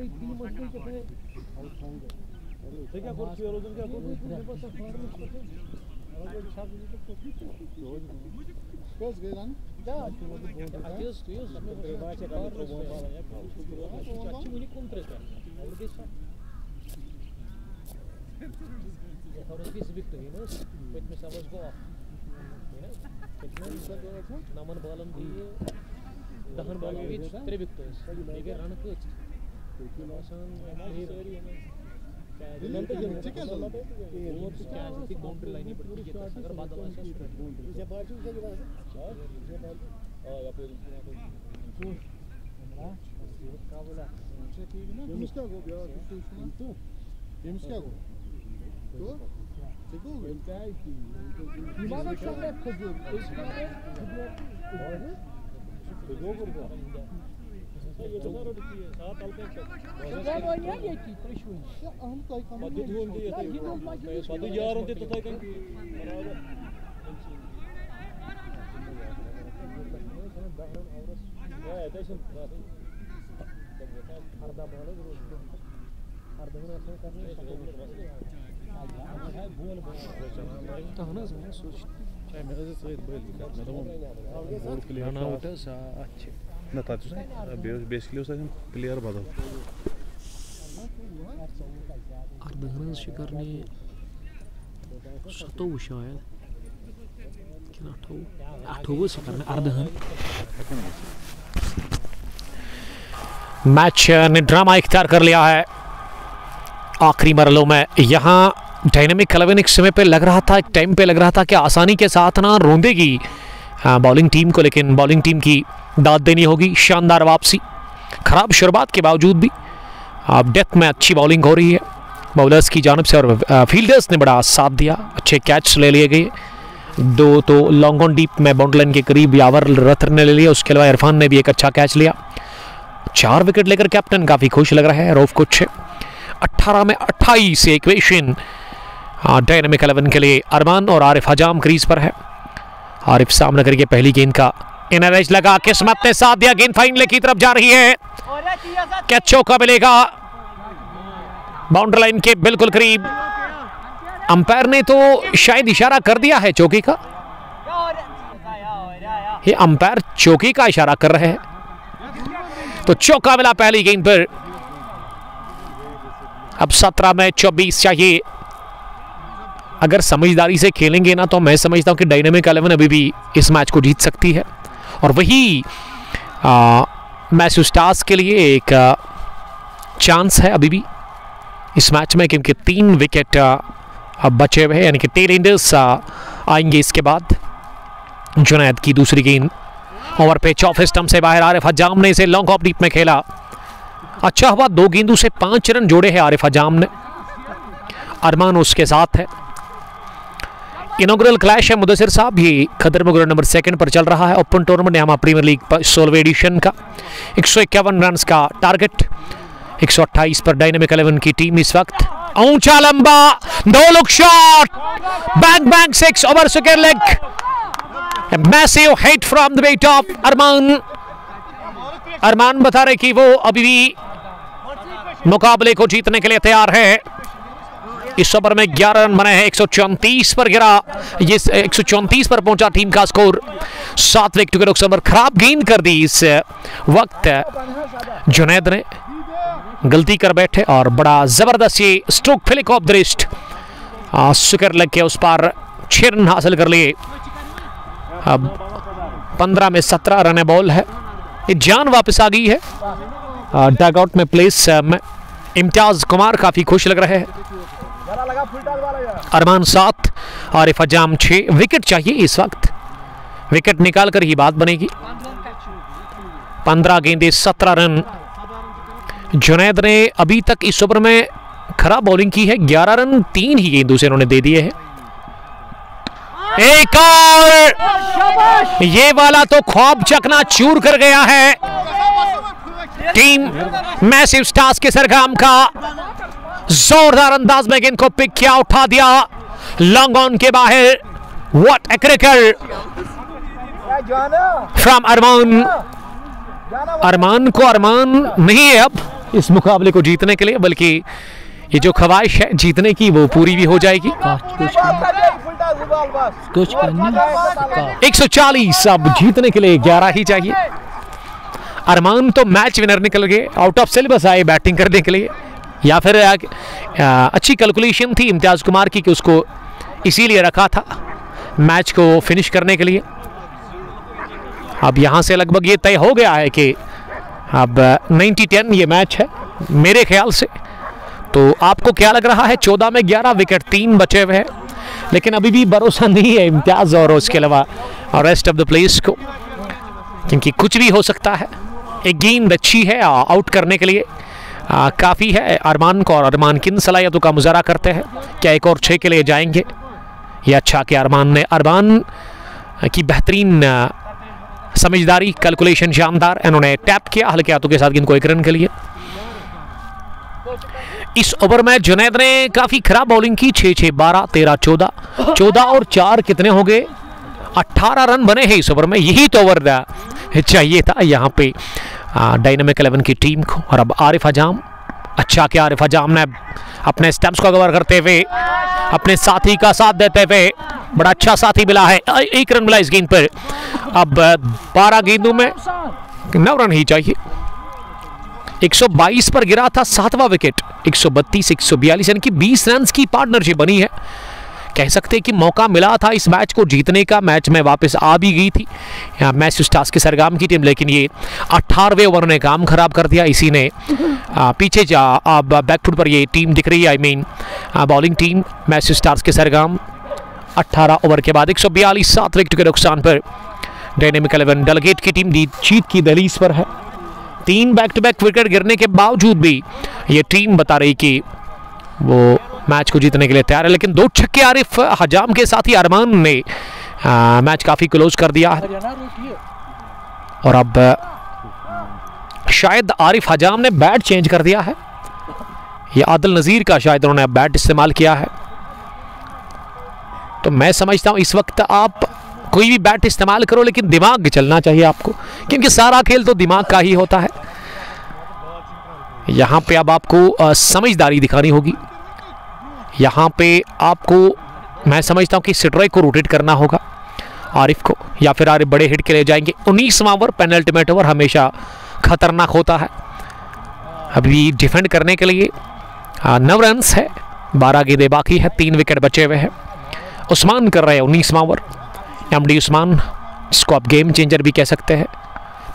ना बेसिकली प्लेयर बदल अर्धहन शिखर ने 27 शायद कि 28 शिखर ने अर्धहन मैच ने ड्रामा इख्तियार कर लिया है आखिरी मरलों में। यहाँ डायनामिक 11 एक समय पे लग रहा था, एक टाइम पे लग रहा था कि आसानी के साथ ना रोंदेगी बॉलिंग टीम को, लेकिन बॉलिंग टीम की दाद देनी होगी। शानदार वापसी, खराब शुरुआत के बावजूद भी अब डेथ में अच्छी बॉलिंग हो रही है बॉलर्स की जानिब से और फील्डर्स ने बड़ा साथ दिया, अच्छे कैच ले लिए गए। 2 तो लॉन्ग ऑन डीप में बाउंड्री लाइन के करीब यावर रथर ने ले लिया, उसके अलावा इरफान ने भी एक अच्छा कैच लिया। 4 विकेट लेकर कैप्टन काफ़ी खुश लग रहा है रऊफ कुछ। 18 में 28 इक्वेशन डायनामिक 11 के लिए। अरमान और आरिफ हजाम क्रीज पर है। आरिफ सामने करके पहली गेंद का इनर एज लगा, किस्मत ने साथ दिया, गेंद फाइनल की तरफ जा रही है। क्या चौका मिलेगा बाउंड्री लाइन के बिल्कुल करीब। अंपायर ने तो शायद इशारा कर दिया है चौके का, ये अंपायर चौके का इशारा कर रहे हैं, तो चौका मिला पहली गेंद पर। अब 17 में 24 चाहिए। अगर समझदारी से खेलेंगे ना तो मैं समझता हूं कि डायनामिक 11 अभी भी इस मैच को जीत सकती है और वही मैथ्यू स्टार्स के लिए एक चांस है अभी भी इस मैच में, क्योंकि 3 विकेट अब बचे हुए हैं, यानी कि टेल एंडर्स आएंगे इसके बाद। जुनैद की दूसरी गेंद ओवर पिच ऑफ स्टंप से बाहर। आरिफ हजाम ने इसे लॉन्ग ऑफ डीप में खेला, अच्छा हुआ 2 गेंदों से 5 रन जोड़े हैं आरिफ हजाम ने। अरमान उसके साथ है। इनॉग्रल क्लैश है मुदस्सिर साहब, ये खदर मुगल नंबर 2 पर चल रहा है ओपन टूर्नामेंट यामा प्रीमियर लीग 16वें एडिशन का। 151 रन का टारगेट, 128 पर डायनामिक 11 की टीम इस वक्त। ऊंचा लंबा 2 look shot, bang bang 6 over square leg, massive hit from the wait of Armaan. Armaan बता रहे कि वो अभी भी मुकाबले को जीतने के लिए तैयार है। इस ओवर में 11 रन बने हैं, 134 पर गिरा, ये 134 पर पहुंचा टीम का स्कोर। 7 विकेट के नुकसान पर खराब गेंद कर दी इस वक्त जुनैद ने, गलती कर बैठे और बड़ा जबरदस्त ये stroke flick of the wrist square leg के उस पर 6 रन हासिल कर लिए। अब 15 में 17 रन बॉल है, ये जान वापस आ गई है डगआउट में प्लेस में। इम्तियाज कुमार काफी खुश लग रहे हैं। अरमान 7, आरिफ हजाम 6 विकेट चाहिए इस वक्त, विकेट निकाल कर ही बात बनेगी। 15 गेंदे 17 रन। जुनैद ने अभी तक इस ओवर में खराब बॉलिंग की है, 11 रन 3 ही गेंदों से उन्होंने दे दिए हैं। एक और ये वाला तो ख्वाब चकना चूर कर गया है टीम मैसिव स्टार्स के सरगम का। जोरदार अंदाज में गेंद को पिक किया, उठा दिया लॉन्ग ऑन के बाहर। व्हाट ए क्रिकर फ्रॉम अरमान। अरमान को अरमान नहीं है अब इस मुकाबले को जीतने के लिए, बल्कि ये जो ख्वाहिश है जीतने की वो पूरी भी हो जाएगी। 140 अब जीतने के लिए 11 ही चाहिए। अरमान तो मैच विनर निकल गए, आउट ऑफ सिलेबस आए बैटिंग करने के लिए, या फिर अच्छी कैलकुलेशन थी इम्तियाज कुमार की कि उसको इसीलिए रखा था मैच को फिनिश करने के लिए। अब यहाँ से लगभग ये तय हो गया है कि अब 90-10 ये मैच है मेरे ख्याल से। तो आपको क्या लग रहा है? 14 में 11 विकेट, 3 बचे हुए हैं, लेकिन अभी भी भरोसा नहीं है इम्तियाज और उसके अलावा रेस्ट ऑफ द प्लेयर्स को, क्योंकि कुछ भी हो सकता है। एक गेंद अच्छी है आउट करने के लिए, काफ़ी है अरमान को, और अरमान किन सलाहियतों का मुजाहरा करते हैं। क्या एक और 6 के लिए जाएंगे? ये अच्छा कि अरमान की बेहतरीन समझदारी, कैलकुलेशन शानदार, इन्होंने टैप किया हल्के हाथों के साथ गेंद को 1 रन के लिए। इस ओवर में जुनैद ने काफ़ी खराब बॉलिंग की, 6-6, 12, 13, 14 और 4 कितने हो गए? 18 रन बने हैं इस ओवर में। यही तो ओवर चाहिए था यहाँ पे डायनामिक 11 की टीम को। और अब आरिफ हजाम, अच्छा कि आरिफ हजाम ने अपने स्टंप्स को कवर करते हुए अपने साथी का साथ देते हुए बड़ा अच्छा साथी मिला है, 1 रन मिला इस गेंद पर। अब 12 गेंदों में 9 रन ही चाहिए। 122 पर गिरा था 7वां विकेट। 132 142 यानी कि 20 रन की पार्टनरशिप बनी है। कह सकते हैं कि मौका मिला था इस मैच को जीतने का। मैच में वापस आ भी गई थी मैथ्यू स्टार्स के सरगाम की टीम, लेकिन ये 18वें ओवर ने काम खराब कर दिया। इसी ने पीछे जा अब बैकफुट पर ये टीम दिख रही है, I mean bowling team Matthew stars के सरगाम। 18 ओवर के बाद 142 7 विकेट के नुकसान पर डायनेमिक 11 डेलीगेट की टीम जीत की दहलीज पर है। 3 बैक टू बैक विकेट गिरने के बावजूद भी ये टीम बता रही कि वो मैच को जीतने के लिए तैयार है, लेकिन 2 छक्के आरिफ हजाम के साथ ही अरमान ने मैच काफी क्लोज कर दिया है। और अब शायद आरिफ हजाम ने बैट चेंज कर दिया है, ये आदिल नजीर का शायद उन्होंने बैट इस्तेमाल किया है। तो मैं समझता हूं इस वक्त आप कोई भी बैट इस्तेमाल करो, लेकिन दिमाग चलना चाहिए आपको, क्योंकि सारा खेल तो दिमाग का ही होता है। यहां पे अब आपको समझदारी दिखानी होगी। यहां पे आपको मैं समझता हूं कि स्ट्राइक को रोटेट करना होगा आरिफ को, या फिर आरिफ बड़े हिट के लिए जाएंगे। 19वां ओवर पेनल्टीमेट ओवर हमेशा खतरनाक होता है। अभी डिफेंड करने के लिए 9 रन्स है, 12 गेंदें बाकी है, 3 विकेट बचे हुए हैं। उस्मान कर रहे हैं 19वां ओवर। एमडी उस्मान, इसको आप गेम चेंजर भी कह सकते हैं।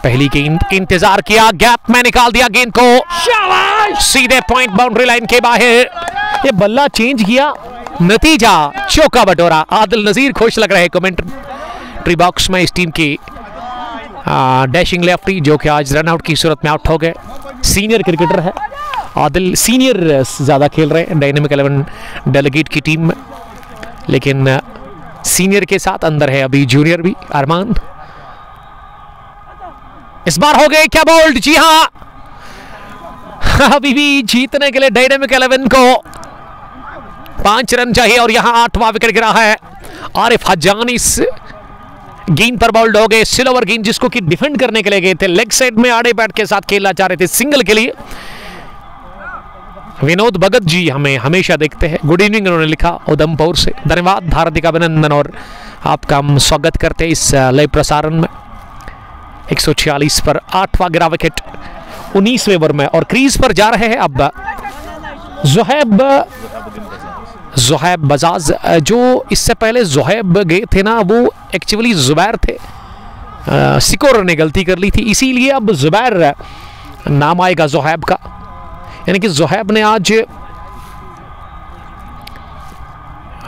पहली गेंद, इंतजार किया, गैप में निकाल दिया गेंद को, सीधे पॉइंट बाउंड्री लाइन के बाहर। ये बल्ला चेंज किया, नतीजा चौका बटोरा। आदिल नजीर खुश लग रहे हैं कमेंट्री बॉक्स में इस टीम की डैशिंग लेफ्टी, जो कि आज रनआउट की सूरत में आउट हो गए। सीनियर क्रिकेटर है आदिल, सीनियर ज्यादा खेल रहे हैं डायनेमिक 11 डेलीगेट की टीम में, लेकिन सीनियर के साथ अंदर है अभी जूनियर भी अरमान। इस बार हो गए क्या बोल्ड? जी हां, अभी भी जीतने के लिए डायनेमिक 11 को 5 रन चाहिए और यहां 8वां विकेट गिरा है। आरिफ हजाम इस गेंद पर बोल्ड हो गए। सिल्वर गेंद जिसको कि डिफेंड करने के लिए गए थे, लेग साइड में आड़े बैट के साथ खेलना चाह रहे थे सिंगल के लिए। विनोद भगत जी हमें हमेशा देखते हैं, गुड इवनिंग उन्होंने लिखा उधमपुर से, धन्यवाद, हार्दिक अभिनंदन और आपका हम स्वागत करते हैं इस लाइव प्रसारण में। 146 पर 8वां गिरा विकेट 19वें ओवर में, और क्रीज पर जा रहे हैं अब ज़ुहैब बजाज। जो इससे पहले ज़ुहैब गए थे ना, वो एक्चुअली जुबैर थे, सिकोर ने गलती कर ली थी, इसीलिए अब जुबैर नाम आएगा ज़ुहैब का। यानी कि ज़ुहैब ने आज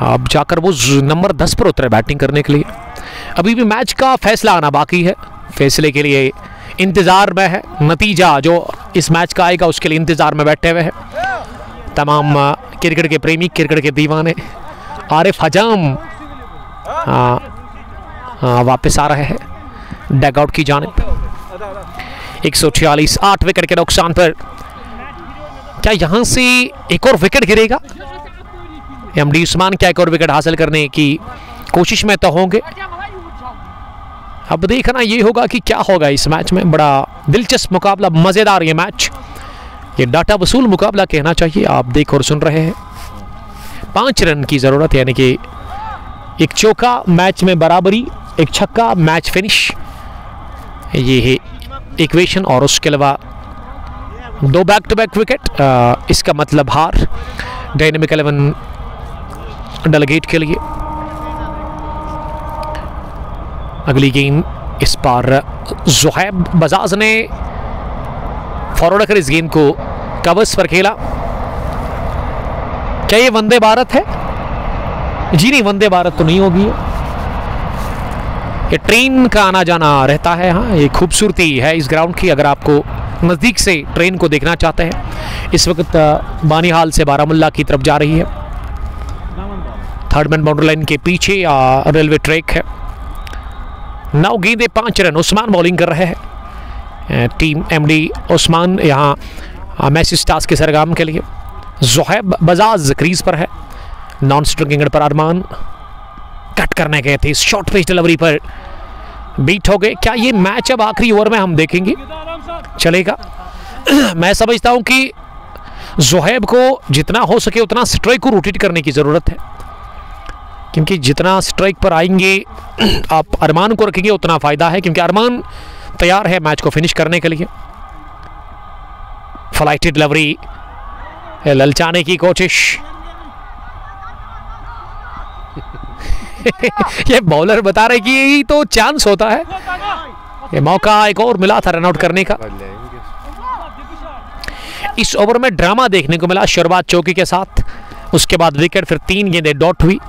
अब जाकर वो नंबर 10 पर उतरे बैटिंग करने के लिए। अभी भी मैच का फैसला आना बाकी है, फैसले के लिए इंतजार में है। नतीजा जो इस मैच का आएगा उसके लिए इंतजार में बैठे हुए हैं तमाम क्रिकेट के प्रेमी, क्रिकेट के दीवाने। आरिफ हजाम वापस आ रहे हैं डगआउट की जानिब। 146 8 विकेट के नुकसान पर क्या यहां से एक और विकेट गिरेगा? एमडी उस्मान क्या एक और विकेट हासिल करने की कोशिश में तो होंगे। अब देखना ये होगा कि क्या होगा इस मैच में। बड़ा दिलचस्प मुकाबला, मजेदार ये मैच, ये डाटा वसूल मुकाबला कहना चाहिए। आप देख और सुन रहे हैं। 5 रन की जरूरत है, यानी कि एक चौका मैच में बराबरी, एक छक्का मैच फिनिश, ये है इक्वेशन। और उसके अलावा 2 बैक टू बैक विकेट, इसका मतलब हार डायनेमिक 11 डेलीगेट के लिए। अगली गेंद, इस बार ज़ुहैब बजाज ने फॉरवर्ड कर इस गेंद को कवर्स पर खेला। क्या ये वंदे भारत है? जी नहीं, वंदे भारत तो नहीं होगी, ये ट्रेन का आना जाना रहता है। हाँ, ये खूबसूरती है इस ग्राउंड की। अगर आपको नज़दीक से ट्रेन को देखना चाहते हैं, इस वक्त बानीहाल से बारामुल्ला की तरफ जा रही है। थर्ड मैन बाउंड्री लाइन के पीछे रेलवे ट्रैक है। 9 गेंदें 5 रन। उस्मान बॉलिंग कर रहे हैं, टीम एमडी उस्मान यहाँ मैथ्यू स्टार्स के सरगाम के लिए। ज़ुहैब बजाज क्रीज पर है, नॉन स्ट्रिंग पर अरमान कट करने गए थे, शॉर्ट पेस डिलीवरी पर बीट हो गए। क्या ये मैच अब आखिरी ओवर में हम देखेंगे चलेगा? मैं समझता हूं कि ज़ुहैब को जितना हो सके उतना स्ट्राइक को रोटेट करने की ज़रूरत है, क्योंकि जितना स्ट्राइक पर आएंगे आप अरमान को रखेंगे उतना फ़ायदा है, क्योंकि अरमान तैयार है मैच को फिनिश करने के लिए। फ्लाइटेड डिलीवरी, ललचाने की कोशिश। ये बॉलर बता रहे कि यही तो चांस होता है। ये मौका एक और मिला था रनआउट करने का। इस ओवर में ड्रामा देखने को मिला शुरुआत चौकी के साथ, उसके बाद विकेट, फिर 3 गेंदें डॉट हुई।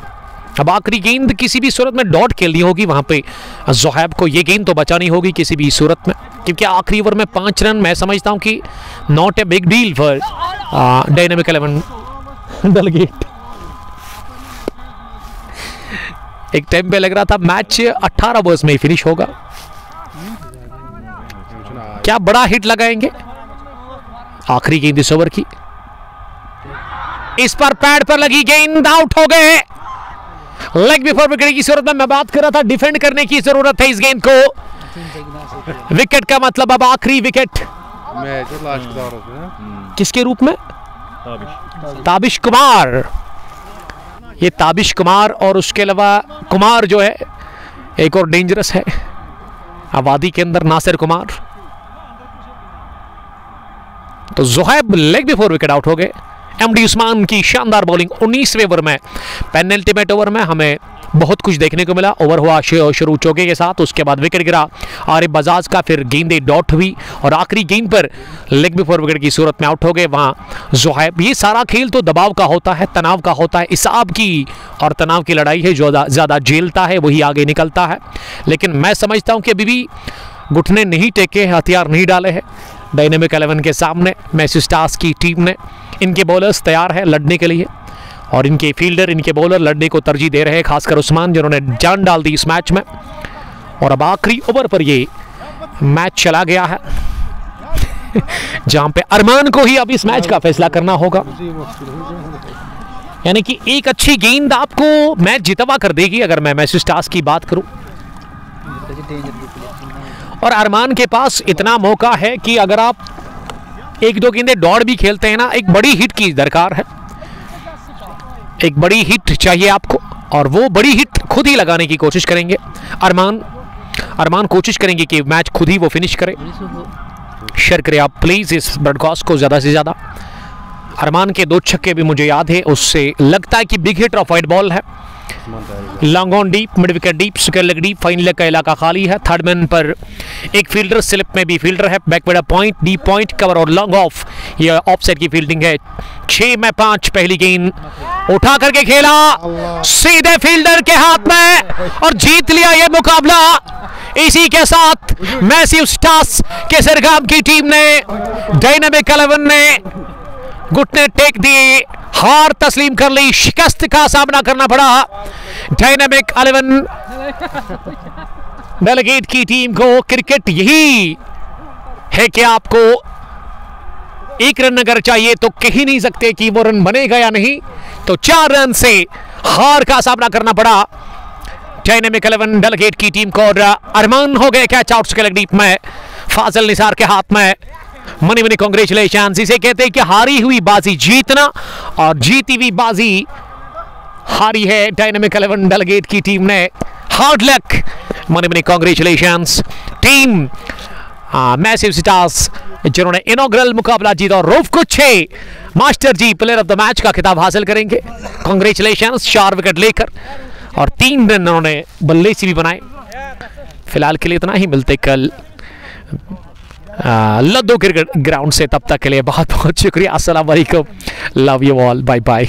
अब आखिरी गेंद किसी भी सूरत में डॉट खेलनी होगी वहां पे ज़ोहैब को, ये गेंद तो बचानी होगी किसी भी सूरत में, क्योंकि आखिरी ओवर में 5 रन मैं समझता हूं कि not a big deal for dynamic 11 delegate. एक टाइम पे लग रहा था मैच 18 ओवर्स में ही फिनिश होगा। क्या बड़ा हिट लगाएंगे? आखिरी गेंद इस ओवर की, इस पर पैड पर लगी गेंद, आउट हो गए। लेग बिफोर विकेट की सूरत में मैं बात कर रहा था, डिफेंड करने की जरूरत है इस गेंद को। विकेट का मतलब अब आखिरी विकेट किसके रूप में? ताबिश कुमार। ये ताबिश कुमार और उसके अलावा कुमार जो है एक और डेंजरस है आबादी के अंदर, नासिर कुमार। तो Zohaib leg before wicket out हो गए। एमडी उस्मान की शानदार बॉलिंग 19वें ओवर में, पेनल्टीमेट ओवर में हमें बहुत कुछ देखने को मिला। ओवर हुआ शुरू चौके के साथ, उसके बाद विकेट गिरा आरिफ बजाज का, फिर गेंदें डॉट हुई और आखिरी गेंद पर लेग बिफोर विकेट की सूरत में आउट हो गए वहां ज़ोहैब। ये सारा खेल तो दबाव का होता है, तनाव का होता है, हिसाब की और तनाव की लड़ाई है। जो ज़्यादा झेलता है वही आगे निकलता है। लेकिन मैं समझता हूँ कि अभी भी घुटने नहीं टेके, हथियार नहीं डाले हैं डायनामिक 11 के सामने। मैसी स्टार्स की टीम ने, इनके बॉलर्स तैयार है लड़ने के लिए और इनके फील्डर, इनके बॉलर लड़ने को तरजीह दे रहे हैं, खासकर उस्मान जिन्होंने जान डाल दी इस मैच में। और अब आखिरी ओवर पर ये मैच चला गया है जहां पे अरमान को ही अब इस मैच का फैसला करना होगा। यानी कि एक अच्छी गेंद आपको मैच जितवा कर देगी अगर मैं मैसी स्टार्स की बात करूं। और अरमान के पास इतना मौका है कि अगर आप 1-2 गेंदें दौड़ भी खेलते हैं ना, एक बड़ी हिट की दरकार है, एक बड़ी हिट चाहिए आपको और वो बड़ी हिट खुद ही लगाने की कोशिश करेंगे अरमान कोशिश करेंगे कि मैच खुद ही वो फिनिश करे। शेयर करें आप प्लीज इस ब्रॉडकास्ट को ज्यादा से ज्यादा। अरमान के 2 छक्के भी मुझे याद है, उससे लगता है कि बिग हिट और वाइड बॉल है। Long on deep, mid wicket deep, square leg deep, fine leg का इलाका खाली है। थर्ड मैन पर एक फील्डर, स्लिप में भी फील्डर है, backward point, deep point, cover और लॉन्ग ऑफ, ये ऑफ साइड की फील्डिंग है। 6 में 5 पहली गेंद उठा करके खेला सीधे फील्डर के हाथ में और जीत लिया ये मुकाबला। इसी के साथ मैसी स्टार्स के सरगाम की टीम ने, डायनामिक 11 ने घुटने टेक दिए, हार तस्लीम कर ली, शिकस्त का सामना करना पड़ा डायनामिक 11 डेलीगेट की टीम को। क्रिकेट यही है कि आपको 1 रन अगर चाहिए तो कह ही नहीं सकते कि वो रन बनेगा या नहीं, तो 4 रन से हार का सामना करना पड़ा डायनामिक 11 डेलीगेट की टीम को। और अरमान हो गए कैच आउट के डीप में, फाजिल निसार के हाथ में। Money money congratulations. इसे कहते हैं कि हारी हुई बाजी जीतना और जीती हुई बाजी हारी है डायनामिक 11 डेलीगेट की टीम ने। Hard luck, money money congratulations team massive stars जिन्होंने इनॉग्रल मुकाबला जीता और रऊफ को 6 master ji player of the match का खिताब हासिल करेंगे। कांग्रेचुलेशंस 4 विकेट लेकर और 3 रन उन्होंने बल्ले से भी बनाए। फिलहाल के लिए इतना ही, मिलते कल लद्दो क्रिकेट ग्राउंड से। तब तक के लिए बहुत बहुत शुक्रिया। अस्सलाम वालेकुम, love you all, bye bye.